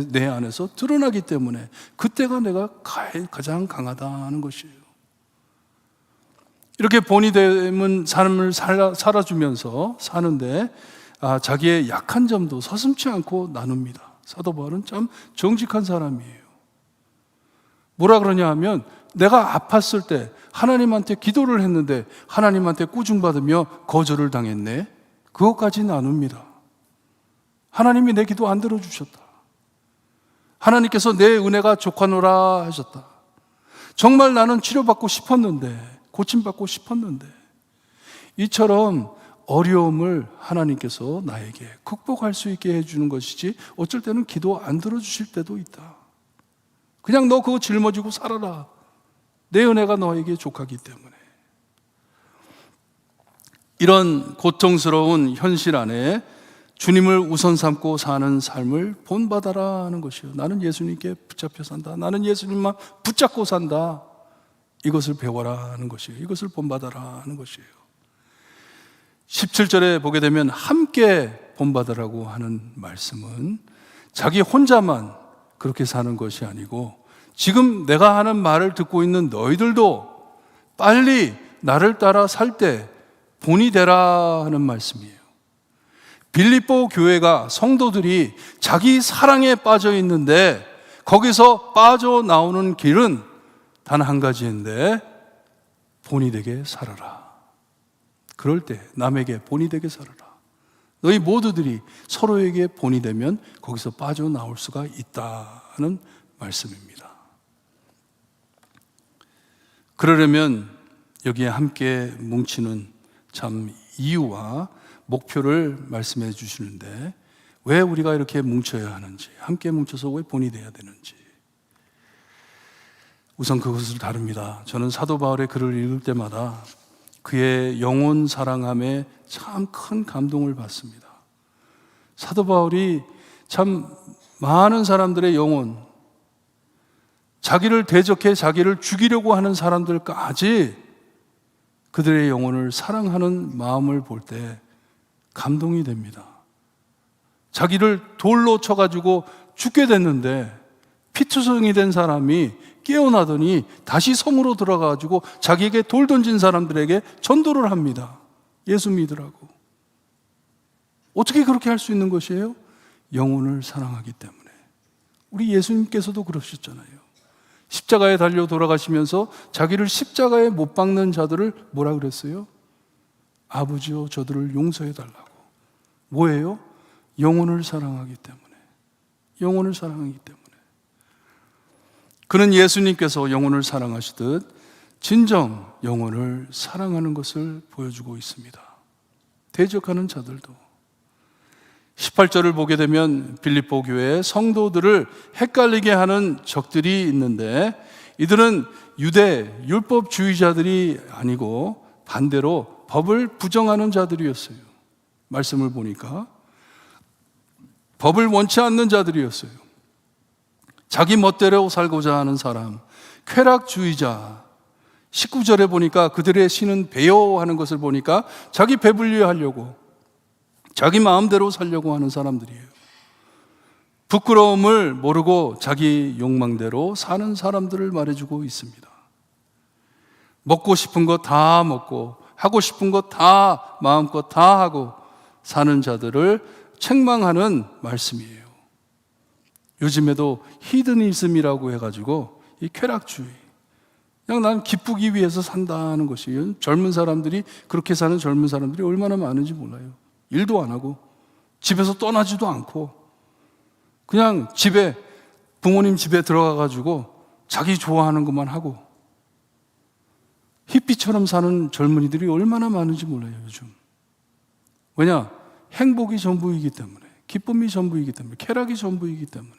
내 안에서 드러나기 때문에 그때가 내가 가장 강하다는 것이에요. 이렇게 본이 되면 삶을 살아주면서 사는데 자기의 약한 점도 서슴지 않고 나눕니다. 사도 바울은 참 정직한 사람이에요. 뭐라 그러냐 하면 내가 아팠을 때 하나님한테 기도를 했는데 하나님한테 꾸중받으며 거절을 당했네. 그것까지 나눕니다. 하나님이 내 기도 안 들어주셨다. 하나님께서 내 은혜가 족하노라 하셨다. 정말 나는 치료받고 싶었는데, 고침받고 싶었는데, 이처럼 어려움을 하나님께서 나에게 극복할 수 있게 해주는 것이지 어쩔 때는 기도 안 들어주실 때도 있다. 그냥 너 그거 짊어지고 살아라. 내 은혜가 너에게 족하기 때문에. 이런 고통스러운 현실 안에 주님을 우선 삼고 사는 삶을 본받아라 하는 것이요. 나는 예수님께 붙잡혀 산다. 나는 예수님만 붙잡고 산다. 이것을 배워라 하는 것이에요. 이것을 본받아라 하는 것이에요. 17절에 보게 되면 함께 본받으라고 하는 말씀은 자기 혼자만 그렇게 사는 것이 아니고 지금 내가 하는 말을 듣고 있는 너희들도 빨리 나를 따라 살 때 본이 되라 하는 말씀이에요. 빌립보 교회가 성도들이 자기 사랑에 빠져 있는데 거기서 빠져나오는 길은 단 한 가지인데 본이 되게 살아라. 그럴 때 남에게 본이 되게 살아라. 너희 모두들이 서로에게 본이 되면 거기서 빠져나올 수가 있다는 말씀입니다. 그러려면 여기에 함께 뭉치는 참 이유와 목표를 말씀해 주시는데 왜 우리가 이렇게 뭉쳐야 하는지, 함께 뭉쳐서 왜 본이 돼야 되는지. 우선 그것을 다룹니다. 저는 사도 바울의 글을 읽을 때마다 그의 영혼 사랑함에 참 큰 감동을 받습니다. 사도 바울이 참 많은 사람들의 영혼, 자기를 대적해 자기를 죽이려고 하는 사람들까지 그들의 영혼을 사랑하는 마음을 볼 때 감동이 됩니다. 자기를 돌로 쳐가지고 죽게 됐는데 피투성이 된 사람이 깨어나더니 다시 성으로 들어가가지고 자기에게 돌 던진 사람들에게 전도를 합니다. 예수 믿으라고. 어떻게 그렇게 할 수 있는 것이에요? 영혼을 사랑하기 때문에. 우리 예수님께서도 그러셨잖아요. 십자가에 달려 돌아가시면서 자기를 십자가에 못 박는 자들을 뭐라 그랬어요? 아버지여 저들을 용서해 달라고. 뭐예요? 영혼을 사랑하기 때문에. 영혼을 사랑하기 때문에. 그는 예수님께서 영혼을 사랑하시듯 진정 영혼을 사랑하는 것을 보여주고 있습니다. 대적하는 자들도. 18절을 보게 되면 빌립보 교회의 성도들을 헷갈리게 하는 적들이 있는데 이들은 유대 율법주의자들이 아니고 반대로 법을 부정하는 자들이었어요. 말씀을 보니까 법을 원치 않는 자들이었어요. 자기 멋대로 살고자 하는 사람, 쾌락주의자, 19절에 보니까 그들의 신은 배여하는 것을 보니까 자기 배불리 하려고, 자기 마음대로 살려고 하는 사람들이에요. 부끄러움을 모르고 자기 욕망대로 사는 사람들을 말해주고 있습니다. 먹고 싶은 거 다 먹고 하고 싶은 거 다 마음껏 다 하고 사는 자들을 책망하는 말씀이에요. 요즘에도 히드니즘이라고 해가지고 이 쾌락주의, 그냥 난 기쁘기 위해서 산다는 것이에요. 젊은 사람들이, 그렇게 사는 젊은 사람들이 얼마나 많은지 몰라요. 일도 안 하고 집에서 떠나지도 않고 그냥 집에, 부모님 집에 들어가가지고 자기 좋아하는 것만 하고 히피처럼 사는 젊은이들이 얼마나 많은지 몰라요, 요즘. 왜냐? 행복이 전부이기 때문에, 기쁨이 전부이기 때문에, 쾌락이 전부이기 때문에.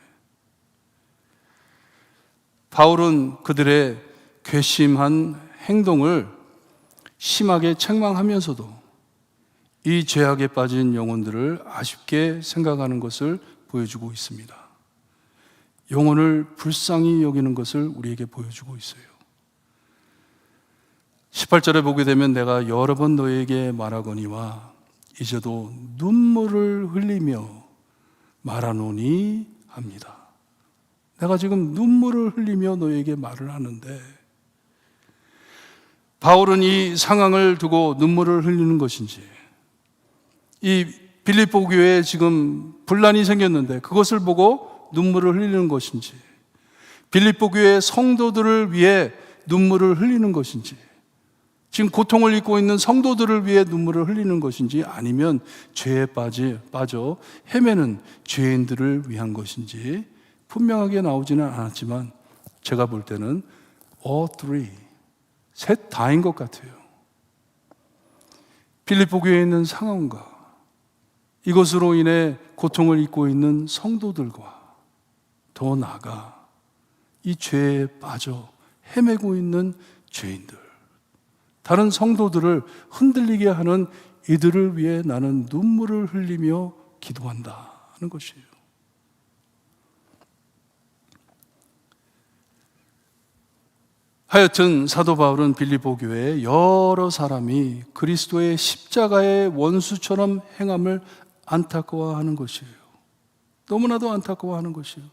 바울은 그들의 괘씸한 행동을 심하게 책망하면서도 이 죄악에 빠진 영혼들을 아쉽게 생각하는 것을 보여주고 있습니다. 영혼을 불쌍히 여기는 것을 우리에게 보여주고 있어요. 18절에 보게 되면 내가 여러 번 너에게 말하거니와 이제도 눈물을 흘리며 말하노니 합니다. 내가 지금 눈물을 흘리며 너에게 말을 하는데, 바울은 이 상황을 두고 눈물을 흘리는 것인지, 이 빌립보 교회에 지금 분란이 생겼는데 그것을 보고 눈물을 흘리는 것인지, 빌립보 교회 성도들을 위해 눈물을 흘리는 것인지, 지금 고통을 입고 있는 성도들을 위해 눈물을 흘리는 것인지, 아니면 죄에 빠져 헤매는 죄인들을 위한 것인지 분명하게 나오지는 않았지만 제가 볼 때는 all three, 셋 다인 것 같아요. 빌립보 교회에 있는 상황과 이것으로 인해 고통을 입고 있는 성도들과 더 나아가 이 죄에 빠져 헤매고 있는 죄인들, 다른 성도들을 흔들리게 하는 이들을 위해 나는 눈물을 흘리며 기도한다는 것이에요. 하여튼 사도 바울은 빌립보 교회에 여러 사람이 그리스도의 십자가의 원수처럼 행함을 안타까워하는 것이에요. 너무나도 안타까워하는 것이에요.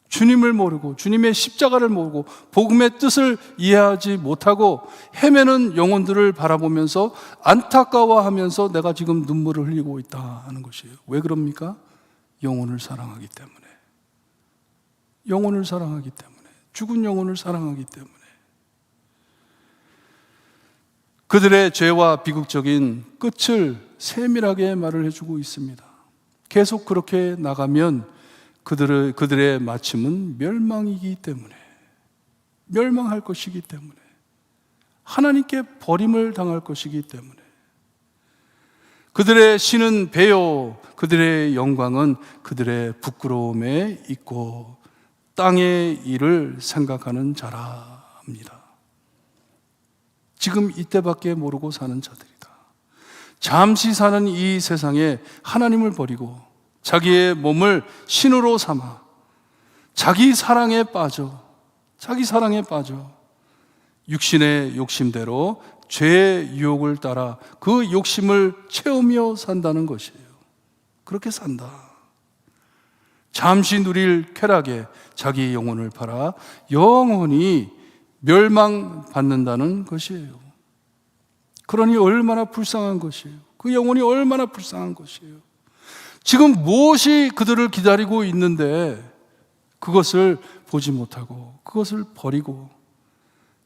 주님을 모르고, 주님의 십자가를 모르고, 복음의 뜻을 이해하지 못하고 헤매는 영혼들을 바라보면서 안타까워하면서 내가 지금 눈물을 흘리고 있다 하는 것이에요. 왜 그럽니까? 영혼을 사랑하기 때문에. 영혼을 사랑하기 때문에. 죽은 영혼을 사랑하기 때문에. 그들의 죄와 비극적인 끝을 세밀하게 말을 해주고 있습니다. 계속 그렇게 나가면 그들의 마침은 멸망이기 때문에, 멸망할 것이기 때문에, 하나님께 버림을 당할 것이기 때문에, 그들의 신은 배요, 그들의 영광은 그들의 부끄러움에 있고 땅의 일을 생각하는 자라 합니다. 지금 이때밖에 모르고 사는 자들이다. 잠시 사는 이 세상에 하나님을 버리고 자기의 몸을 신으로 삼아 자기 사랑에 빠져 육신의 욕심대로 죄의 유혹을 따라 그 욕심을 채우며 산다는 것이에요. 그렇게 산다. 잠시 누릴 쾌락에 자기 영혼을 팔아 영원히 멸망받는다는 것이에요. 그러니 얼마나 불쌍한 것이에요. 그 영혼이 얼마나 불쌍한 것이에요. 지금 무엇이 그들을 기다리고 있는데 그것을 보지 못하고 그것을 버리고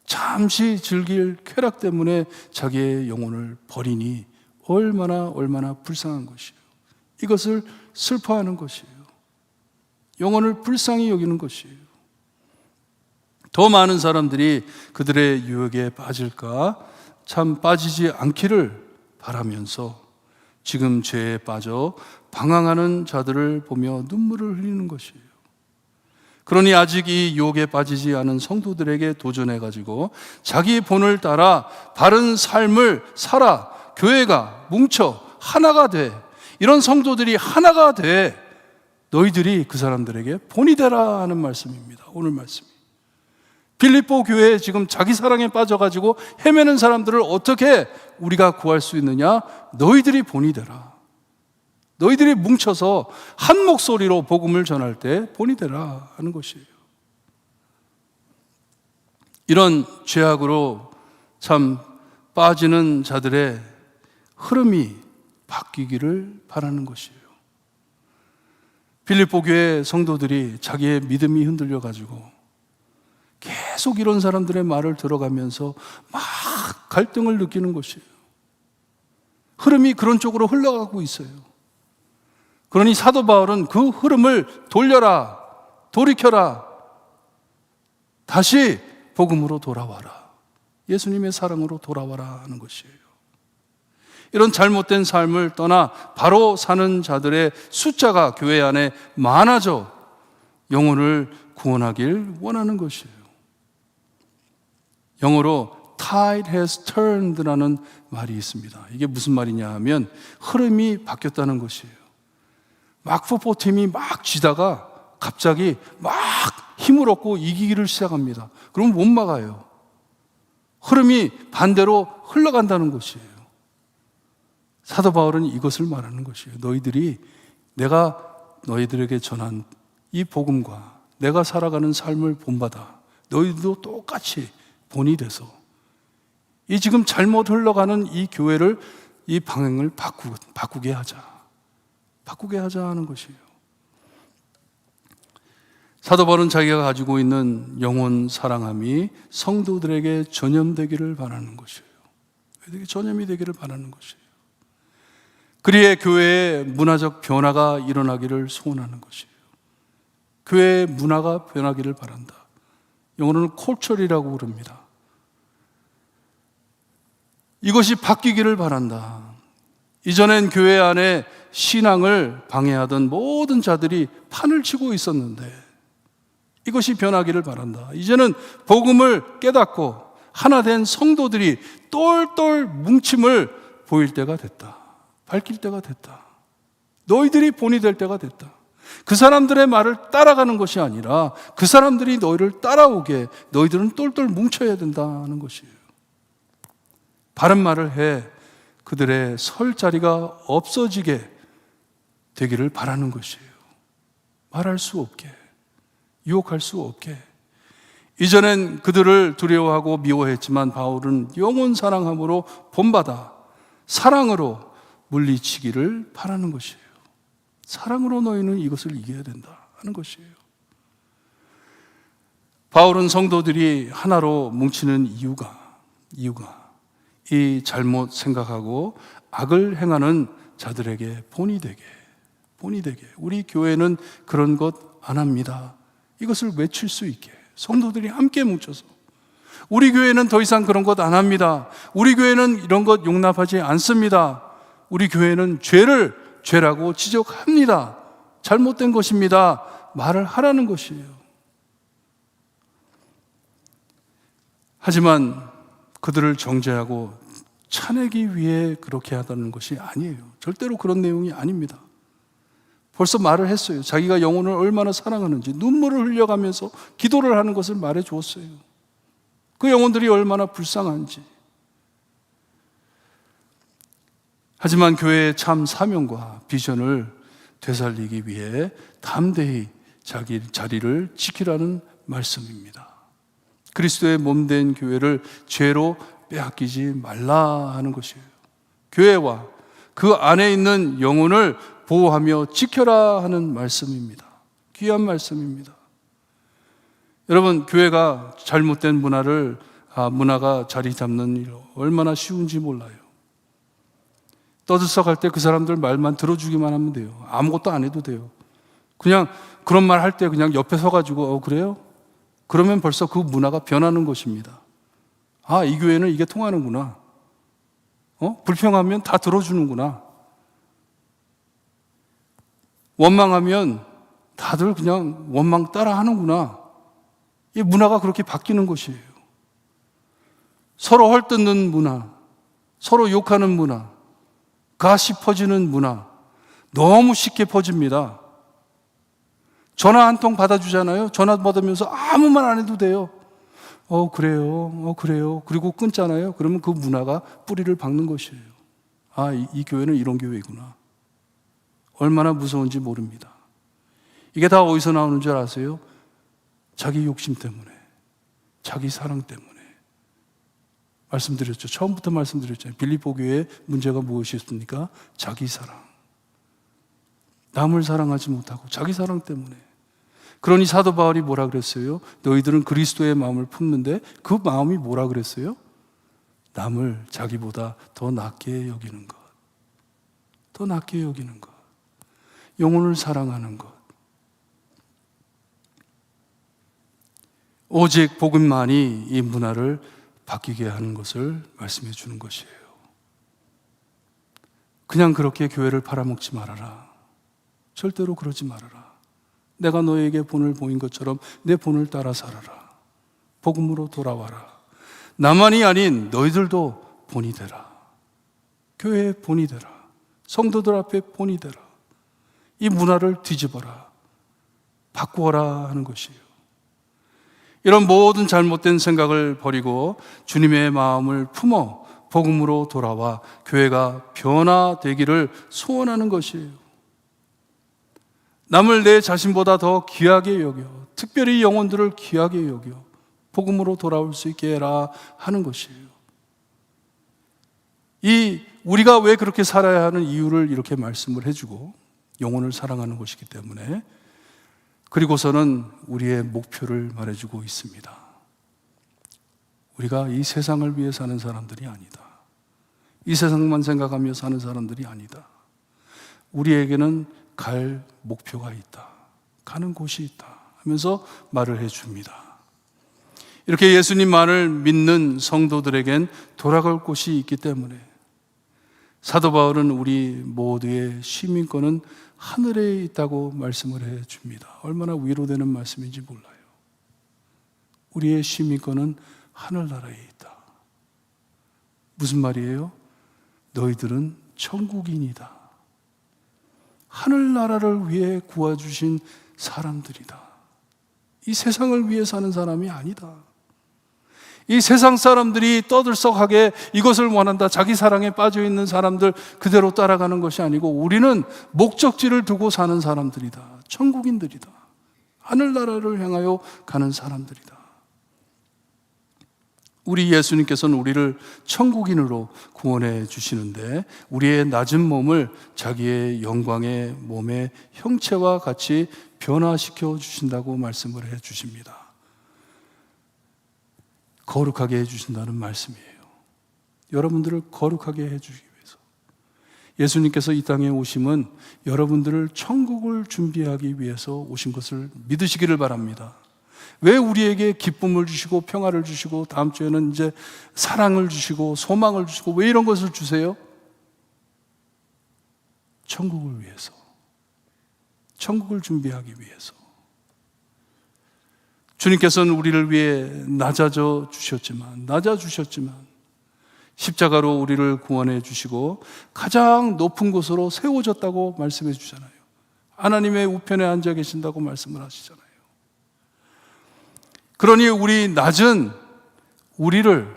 잠시 즐길 쾌락 때문에 자기의 영혼을 버리니 얼마나 불쌍한 것이에요. 이것을 슬퍼하는 것이에요. 영혼을 불쌍히 여기는 것이에요. 더 많은 사람들이 그들의 유혹에 빠질까 참 빠지지 않기를 바라면서 지금 죄에 빠져 방황하는 자들을 보며 눈물을 흘리는 것이에요. 그러니 아직 이 유혹에 빠지지 않은 성도들에게 도전해가지고 자기 본을 따라 바른 삶을 살아 교회가 뭉쳐 하나가 돼, 이런 성도들이 하나가 돼 너희들이 그 사람들에게 본이 되라 하는 말씀입니다. 오늘 말씀이 빌립보 교회에 지금 자기 사랑에 빠져가지고 헤매는 사람들을 어떻게 우리가 구할 수 있느냐? 너희들이 본이 되라. 너희들이 뭉쳐서 한 목소리로 복음을 전할 때 본이 되라 하는 것이에요. 이런 죄악으로 참 빠지는 자들의 흐름이 바뀌기를 바라는 것이에요. 빌립보 교회 성도들이 자기의 믿음이 흔들려가지고 계속 이런 사람들의 말을 들어가면서 막 갈등을 느끼는 것이에요. 흐름이 그런 쪽으로 흘러가고 있어요. 그러니 사도 바울은 그 흐름을 돌려라, 돌이켜라, 다시 복음으로 돌아와라, 예수님의 사랑으로 돌아와라 하는 것이에요. 이런 잘못된 삶을 떠나 바로 사는 자들의 숫자가 교회 안에 많아져 영혼을 구원하길 원하는 것이에요. 영어로 tide has turned라는 말이 있습니다. 이게 무슨 말이냐 하면 흐름이 바뀌었다는 것이에요. 막 풋볼팀이 막 지다가 갑자기 막 힘을 얻고 이기기를 시작합니다. 그럼 못 막아요. 흐름이 반대로 흘러간다는 것이에요. 사도 바울은 이것을 말하는 것이에요. 너희들이 내가 너희들에게 전한 이 복음과 내가 살아가는 삶을 본받아 너희들도 똑같이 본이 돼서 이 지금 잘못 흘러가는 이 교회를, 이 방향을 바꾸게 하자 하는 것이에요. 사도 바울은 자기가 가지고 있는 영혼 사랑함이 성도들에게 전염되기를 바라는 것이에요. 전염이 되기를 바라는 것이에요. 그리에 교회의 문화적 변화가 일어나기를 소원하는 것이에요. 교회의 문화가 변하기를 바란다. 영어로는 콜처리라고 부릅니다. 이것이 바뀌기를 바란다. 이전엔 교회 안에 신앙을 방해하던 모든 자들이 판을 치고 있었는데 이것이 변하기를 바란다. 이제는 복음을 깨닫고 하나 된 성도들이 똘똘 뭉침을 보일 때가 됐다. 밝힐 때가 됐다. 너희들이 본이 될 때가 됐다. 그 사람들의 말을 따라가는 것이 아니라 그 사람들이 너희를 따라오게 너희들은 똘똘 뭉쳐야 된다는 것이에요. 바른 말을 해 그들의 설 자리가 없어지게 되기를 바라는 것이에요. 말할 수 없게, 유혹할 수 없게. 이전엔 그들을 두려워하고 미워했지만 바울은 영혼 사랑함으로 본받아 사랑으로 물리치기를 바라는 것이에요. 사랑으로 너희는 이것을 이겨야 된다 하는 것이에요. 바울은 성도들이 하나로 뭉치는 이유가 이 잘못 생각하고 악을 행하는 자들에게 본이 되게 우리 교회는 그런 것 안 합니다. 이것을 외칠 수 있게 성도들이 함께 뭉쳐서 우리 교회는 더 이상 그런 것 안 합니다. 우리 교회는 이런 것 용납하지 않습니다. 우리 교회는 죄를 죄라고 지적합니다. 잘못된 것입니다. 말을 하라는 것이에요. 하지만 그들을 정죄하고 차내기 위해 그렇게 하다는 것이 아니에요. 절대로 그런 내용이 아닙니다. 벌써 말을 했어요. 자기가 영혼을 얼마나 사랑하는지 눈물을 흘려가면서 기도를 하는 것을 말해 주었어요. 그 영혼들이 얼마나 불쌍한지. 하지만 교회의 참 사명과 비전을 되살리기 위해 담대히 자기 자리를 지키라는 말씀입니다. 그리스도의 몸된 교회를 죄로 빼앗기지 말라 하는 것이에요. 교회와 그 안에 있는 영혼을 보호하며 지켜라 하는 말씀입니다. 귀한 말씀입니다. 여러분, 교회가 잘못된 문화가 자리 잡는 일 얼마나 쉬운지 몰라요. 떠들썩할 때 그 사람들 말만 들어주기만 하면 돼요. 아무것도 안 해도 돼요. 그냥 그런 말 할 때 그냥 옆에 서가지고 그래요? 그러면 벌써 그 문화가 변하는 것입니다. 아, 이 교회는 이게 통하는구나. 불평하면 다 들어주는구나. 원망하면 다들 그냥 원망 따라 하는구나. 이 문화가 그렇게 바뀌는 것이에요. 서로 헐뜯는 문화, 서로 욕하는 문화, 가시 퍼지는 문화, 너무 쉽게 퍼집니다. 전화 한 통 받아주잖아요. 전화 받으면서 아무 말 안 해도 돼요. 그래요. 그리고 끊잖아요. 그러면 그 문화가 뿌리를 박는 것이에요. 이 교회는 이런 교회구나. 얼마나 무서운지 모릅니다. 이게 다 어디서 나오는 줄 아세요? 자기 욕심 때문에, 자기 사랑 때문에. 말씀드렸죠. 처음부터 말씀드렸잖아요. 빌립보 교회의 문제가 무엇이었습니까? 자기 사랑. 남을 사랑하지 못하고 자기 사랑 때문에. 그러니 사도 바울이 뭐라 그랬어요? 너희들은 그리스도의 마음을 품는데 그 마음이 뭐라 그랬어요? 남을 자기보다 더 낮게 여기는 것. 더 낮게 여기는 것. 영혼을 사랑하는 것. 오직 복음만이 이 문화를 바뀌게 하는 것을 말씀해 주는 것이에요. 그냥 그렇게 교회를 팔아먹지 말아라. 절대로 그러지 말아라. 내가 너에게 본을 보인 것처럼 내 본을 따라 살아라. 복음으로 돌아와라. 나만이 아닌 너희들도 본이 되라. 교회의 본이 되라. 성도들 앞에 본이 되라. 이 문화를 뒤집어라. 바꾸어라 하는 것이에요. 이런 모든 잘못된 생각을 버리고 주님의 마음을 품어 복음으로 돌아와 교회가 변화되기를 소원하는 것이에요. 남을 내 자신보다 더 귀하게 여겨, 특별히 영혼들을 귀하게 여겨 복음으로 돌아올 수 있게 해라 하는 것이에요. 우리가 왜 그렇게 살아야 하는 이유를 이렇게 말씀을 해주고 영혼을 사랑하는 것이기 때문에, 그리고서는 우리의 목표를 말해주고 있습니다. 우리가 이 세상을 위해 사는 사람들이 아니다. 이 세상만 생각하며 사는 사람들이 아니다. 우리에게는 갈 목표가 있다. 가는 곳이 있다 하면서 말을 해줍니다. 이렇게 예수님 말을 믿는 성도들에겐 돌아갈 곳이 있기 때문에 사도 바울은 우리 모두의 시민권은 하늘에 있다고 말씀을 해줍니다. 얼마나 위로되는 말씀인지 몰라요. 우리의 시민권은 하늘나라에 있다. 무슨 말이에요? 너희들은 천국인이다. 하늘나라를 위해 구워주신 사람들이다. 이 세상을 위해 사는 사람이 아니다. 이 세상 사람들이 떠들썩하게 이것을 원한다, 자기 사랑에 빠져있는 사람들 그대로 따라가는 것이 아니고 우리는 목적지를 두고 사는 사람들이다. 천국인들이다. 하늘나라를 향하여 가는 사람들이다. 우리 예수님께서는 우리를 천국인으로 구원해 주시는데 우리의 낮은 몸을 자기의 영광의 몸의 형체와 같이 변화시켜 주신다고 말씀을 해 주십니다. 거룩하게 해주신다는 말씀이에요. 여러분들을 거룩하게 해주기 위해서 예수님께서 이 땅에 오심은 여러분들을 천국을 준비하기 위해서 오신 것을 믿으시기를 바랍니다. 왜 우리에게 기쁨을 주시고 평화를 주시고 다음 주에는 이제 사랑을 주시고 소망을 주시고 왜 이런 것을 주세요? 천국을 위해서, 천국을 준비하기 위해서. 주님께서는 우리를 위해 낮아주셨지만 십자가로 우리를 구원해 주시고 가장 높은 곳으로 세워졌다고 말씀해 주잖아요. 하나님의 우편에 앉아 계신다고 말씀을 하시잖아요. 그러니 우리 낮은 우리를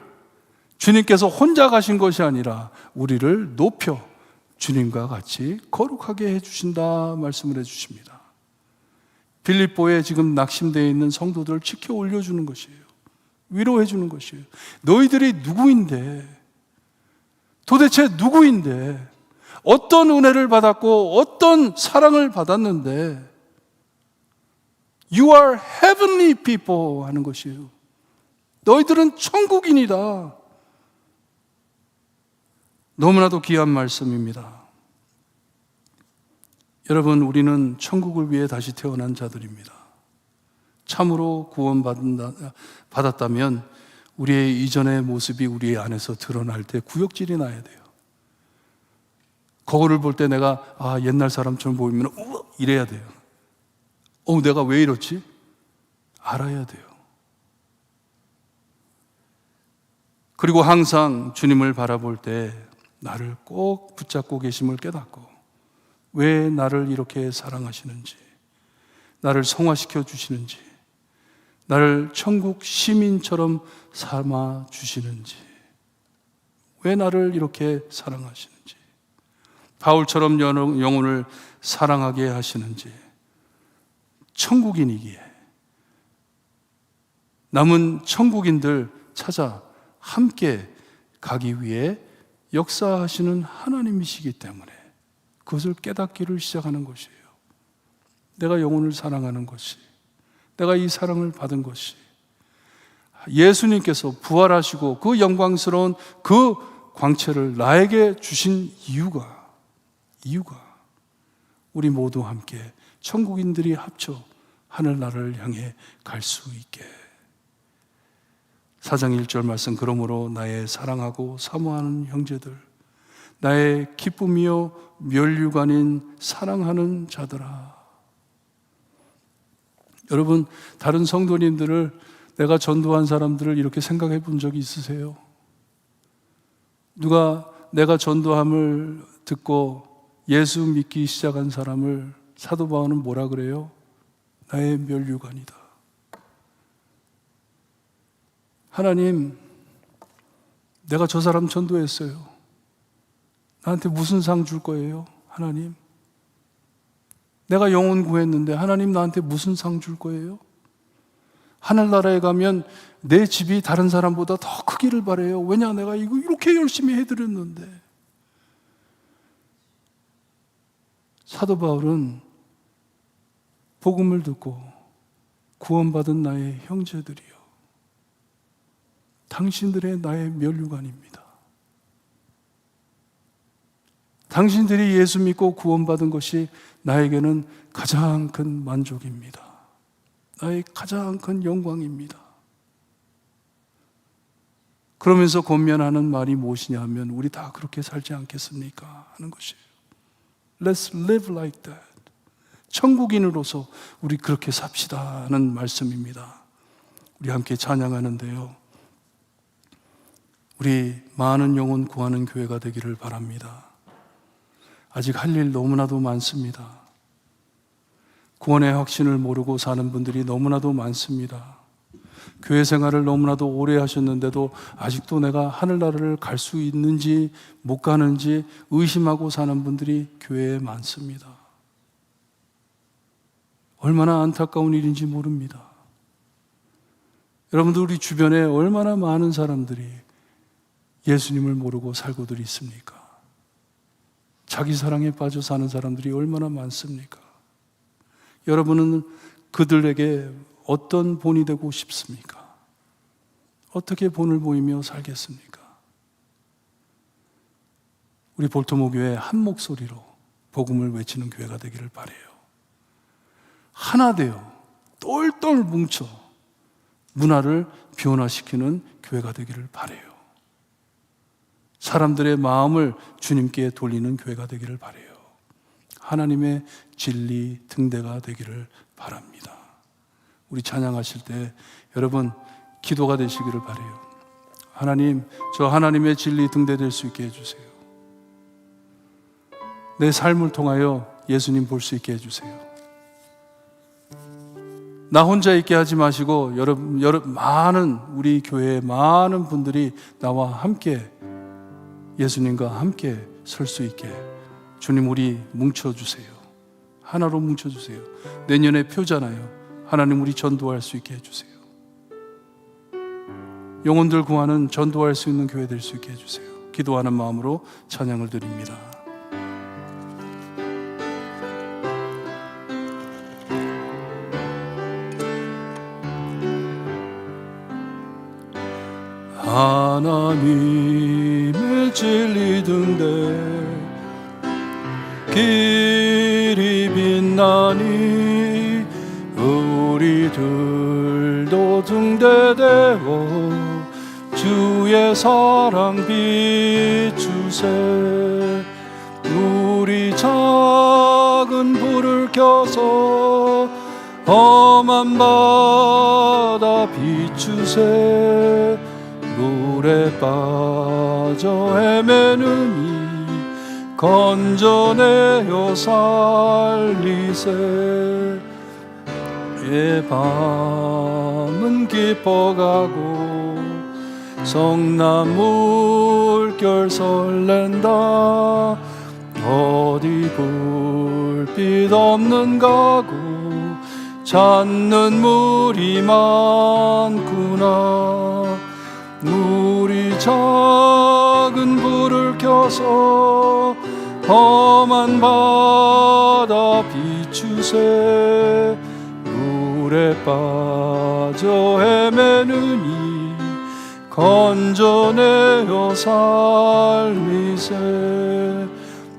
주님께서 혼자 가신 것이 아니라 우리를 높여 주님과 같이 거룩하게 해주신다 말씀을 해주십니다. 빌립보에 지금 낙심되어 있는 성도들을 지켜 올려주는 것이에요. 위로해 주는 것이에요. 너희들이 누구인데, 도대체 누구인데, 어떤 은혜를 받았고 어떤 사랑을 받았는데 You are heavenly people 하는 것이에요. 너희들은 천국인이다. 너무나도 귀한 말씀입니다. 여러분, 우리는 천국을 위해 다시 태어난 자들입니다. 참으로 구원받았다면 우리의 이전의 모습이 우리 안에서 드러날 때 구역질이 나야 돼요. 거울을 볼 때 내가 옛날 사람처럼 보이면 이래야 돼요. 내가 왜 이렇지? 알아야 돼요. 그리고 항상 주님을 바라볼 때 나를 꼭 붙잡고 계심을 깨닫고 왜 나를 이렇게 사랑하시는지, 나를 성화시켜 주시는지, 나를 천국 시민처럼 삼아 주시는지, 왜 나를 이렇게 사랑하시는지, 바울처럼 영혼을 사랑하게 하시는지, 천국인이기에 남은 천국인들 찾아 함께 가기 위해 역사하시는 하나님이시기 때문에 그것을 깨닫기를 시작하는 것이에요. 내가 영혼을 사랑하는 것이, 내가 이 사랑을 받은 것이, 예수님께서 부활하시고 그 영광스러운 그 광채를 나에게 주신 이유가 우리 모두 함께 천국인들이 합쳐 하늘나라를 향해 갈 수 있게. 4장 1절 말씀, 그러므로 나의 사랑하고 사모하는 형제들, 나의 기쁨이요 면류관인 사랑하는 자들아. 여러분, 다른 성도님들을, 내가 전도한 사람들을 이렇게 생각해 본 적이 있으세요? 누가 내가 전도함을 듣고 예수 믿기 시작한 사람을 사도 바울은 뭐라 그래요? 나의 면류관이다. 하나님, 내가 저 사람 전도했어요. 나한테 무슨 상 줄 거예요? 하나님, 내가 영혼 구했는데 하나님 나한테 무슨 상 줄 거예요? 하늘나라에 가면 내 집이 다른 사람보다 더 크기를 바라요. 왜냐, 내가 이거 이렇게 열심히 해드렸는데. 사도 바울은 복음을 듣고 구원받은 나의 형제들이요, 당신들의 나의 면류관입니다. 당신들이 예수 믿고 구원받은 것이 나에게는 가장 큰 만족입니다. 나의 가장 큰 영광입니다. 그러면서 권면하는 말이 무엇이냐 하면, 우리 다 그렇게 살지 않겠습니까? 하는 것이에요. Let's live like that. 천국인으로서 우리 그렇게 삽시다 하는 말씀입니다. 우리 함께 찬양하는데요, 우리 많은 영혼 구하는 교회가 되기를 바랍니다. 아직 할 일 너무나도 많습니다. 구원의 확신을 모르고 사는 분들이 너무나도 많습니다. 교회 생활을 너무나도 오래 하셨는데도 아직도 내가 하늘나라를 갈 수 있는지 못 가는지 의심하고 사는 분들이 교회에 많습니다. 얼마나 안타까운 일인지 모릅니다. 여러분들, 우리 주변에 얼마나 많은 사람들이 예수님을 모르고 살고들 있습니까? 자기 사랑에 빠져 사는 사람들이 얼마나 많습니까? 여러분은 그들에게 어떤 본이 되고 싶습니까? 어떻게 본을 보이며 살겠습니까? 우리 볼트모 교회 한 목소리로 복음을 외치는 교회가 되기를 바라요. 하나 되어 똘똘 뭉쳐 문화를 변화시키는 교회가 되기를 바라요. 사람들의 마음을 주님께 돌리는 교회가 되기를 바라요. 하나님의 진리 등대가 되기를 바랍니다. 우리 찬양하실 때 여러분 기도가 되시기를 바라요. 하나님, 저 하나님의 진리 등대 될 수 있게 해주세요. 내 삶을 통하여 예수님 볼 수 있게 해주세요. 나 혼자 있게 하지 마시고 많은 우리 교회의 많은 분들이 나와 함께 예수님과 함께 설 수 있게 주님, 우리 뭉쳐주세요. 하나로 뭉쳐주세요. 내년에 표잖아요. 하나님, 우리 전도할 수 있게 해주세요. 영혼들 구하는 전도할 수 있는 교회 될 수 있게 해주세요. 기도하는 마음으로 찬양을 드립니다. 하나님의 진리 등대 길이 빛나니 우리들도 등대되어 주의 사랑 비추세. 우리 작은 불을 켜서 험한 바다 비추세. 물에 빠져 헤매는 이 건져내어 살리세. 내 밤을 마음 깊어가고 성나물결 설렌다. 어디 불빛 없는 가구 찾는 물이 많구나. 우리 작은 불을 켜서 험한 바다 비추세. 물에 빠져 헤매느니 건져내어 살리세.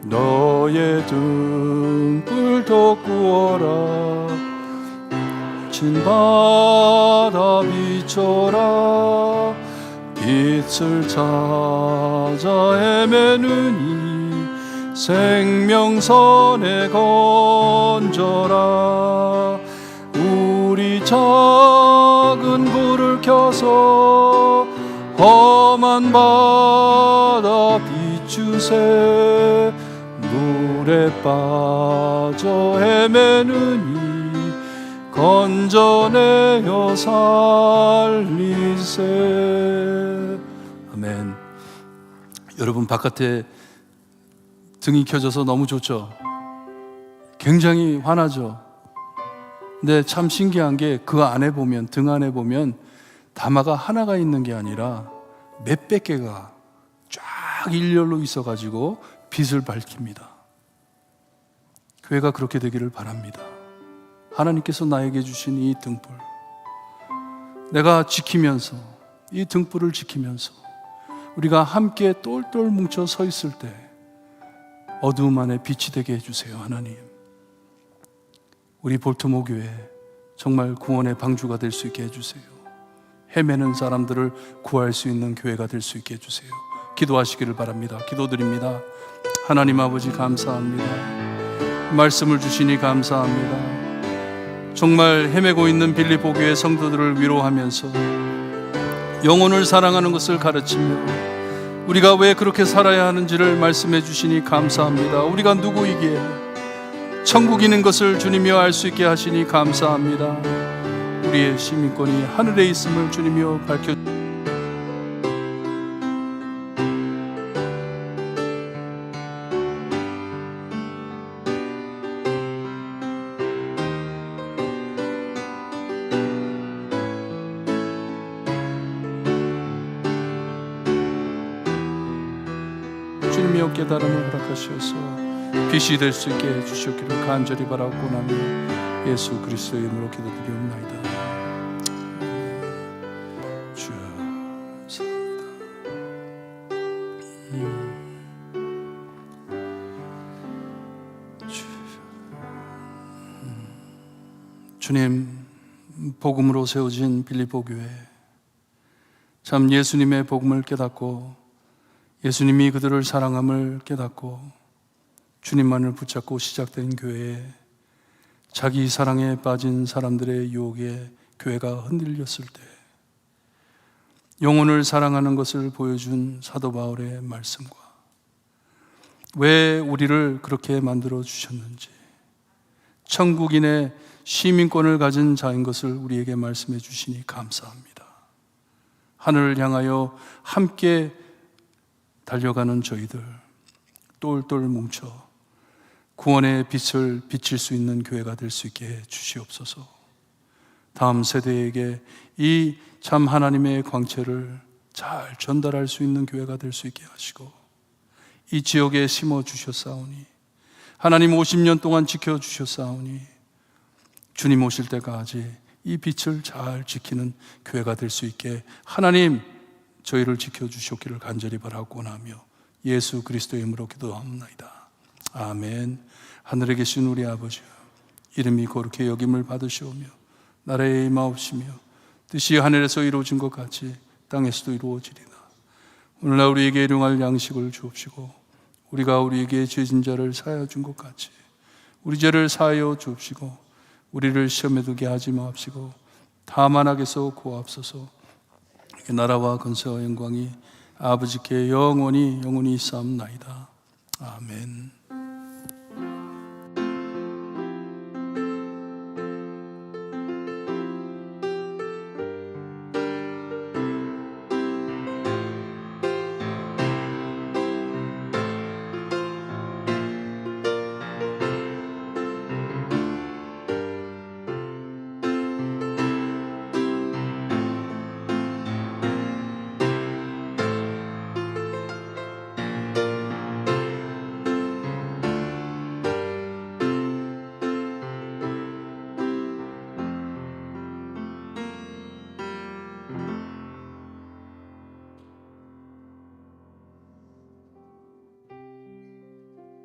너의 등불 돋구어라. 진 바다 비춰라. 빛을 찾아 헤매느니 생명선에 건져라. 우리 작은 불을 켜서 험한 바다 비추세. 물에 빠져 헤매느니 건져내어 살리세. 아멘. 여러분, 바깥에 등이 켜져서 너무 좋죠? 굉장히 환하죠? 근데 참 신기한 게 그 안에 보면, 등 안에 보면 다마가 하나가 있는 게 아니라 몇백 개가 쫙 일렬로 있어가지고 빛을 밝힙니다. 교회가 그렇게 되기를 바랍니다. 하나님께서 나에게 주신 이 등불, 내가 지키면서, 이 등불을 지키면서 우리가 함께 똘똘 뭉쳐 서 있을 때 어두움 안에 빛이 되게 해주세요. 하나님, 우리 볼트모 교회 정말 구원의 방주가 될 수 있게 해주세요. 헤매는 사람들을 구할 수 있는 교회가 될 수 있게 해주세요. 기도하시기를 바랍니다. 기도드립니다. 하나님 아버지, 감사합니다. 말씀을 주시니 감사합니다. 정말 헤매고 있는 빌립보 교회 성도들을 위로하면서 영혼을 사랑하는 것을 가르치며 우리가 왜 그렇게 살아야 하는지를 말씀해 주시니 감사합니다. 우리가 누구이기에 천국이 있는 것을 주님이여 알 수 있게 하시니 감사합니다. 우리의 시민권이 하늘에 있음을 주님이여 밝혀 주님이여 깨달음을 허락하셔서 빛이 될 수 있게 해주시기를 간절히 바라고나며 예수 그리스도의 이름으로 기도드리옵나이다. 주여 감사합니다. 주님, 복음으로 세워진 빌립보 교회, 참 예수님의 복음을 깨닫고 예수님이 그들을 사랑함을 깨닫고 주님만을 붙잡고 시작된 교회에 자기 사랑에 빠진 사람들의 유혹에 교회가 흔들렸을 때 영혼을 사랑하는 것을 보여준 사도 바울의 말씀과 왜 우리를 그렇게 만들어 주셨는지, 천국인의 시민권을 가진 자인 것을 우리에게 말씀해 주시니 감사합니다. 하늘을 향하여 함께 달려가는 저희들 똘똘 뭉쳐 구원의 빛을 비칠 수 있는 교회가 될 수 있게 해 주시옵소서. 다음 세대에게 이 참 하나님의 광채를 잘 전달할 수 있는 교회가 될 수 있게 하시고, 이 지역에 심어 주셨사오니 하나님 50년 동안 지켜 주셨사오니 주님 오실 때까지 이 빛을 잘 지키는 교회가 될 수 있게 하나님 저희를 지켜주셨기를 간절히 바라고나며 예수 그리스도의 이름으로 기도합니다. 아멘. 하늘에 계신 우리 아버지여, 이름이 거룩히 여김을 받으시오며 나라의 임하옵시며 뜻이 하늘에서 이루어진 것 같이 땅에서도 이루어지리라. 오늘날 우리에게 일용할 양식을 주옵시고 우리가 우리에게 죄진 자를 사하여 준 것 같이 우리 죄를 사하여 주옵시고 우리를 시험에 들게 하지 마옵시고 다만 악에서 구하옵소서. 나라와 권세와 영광이 아버지께 영원히 있사옵나이다. 아멘.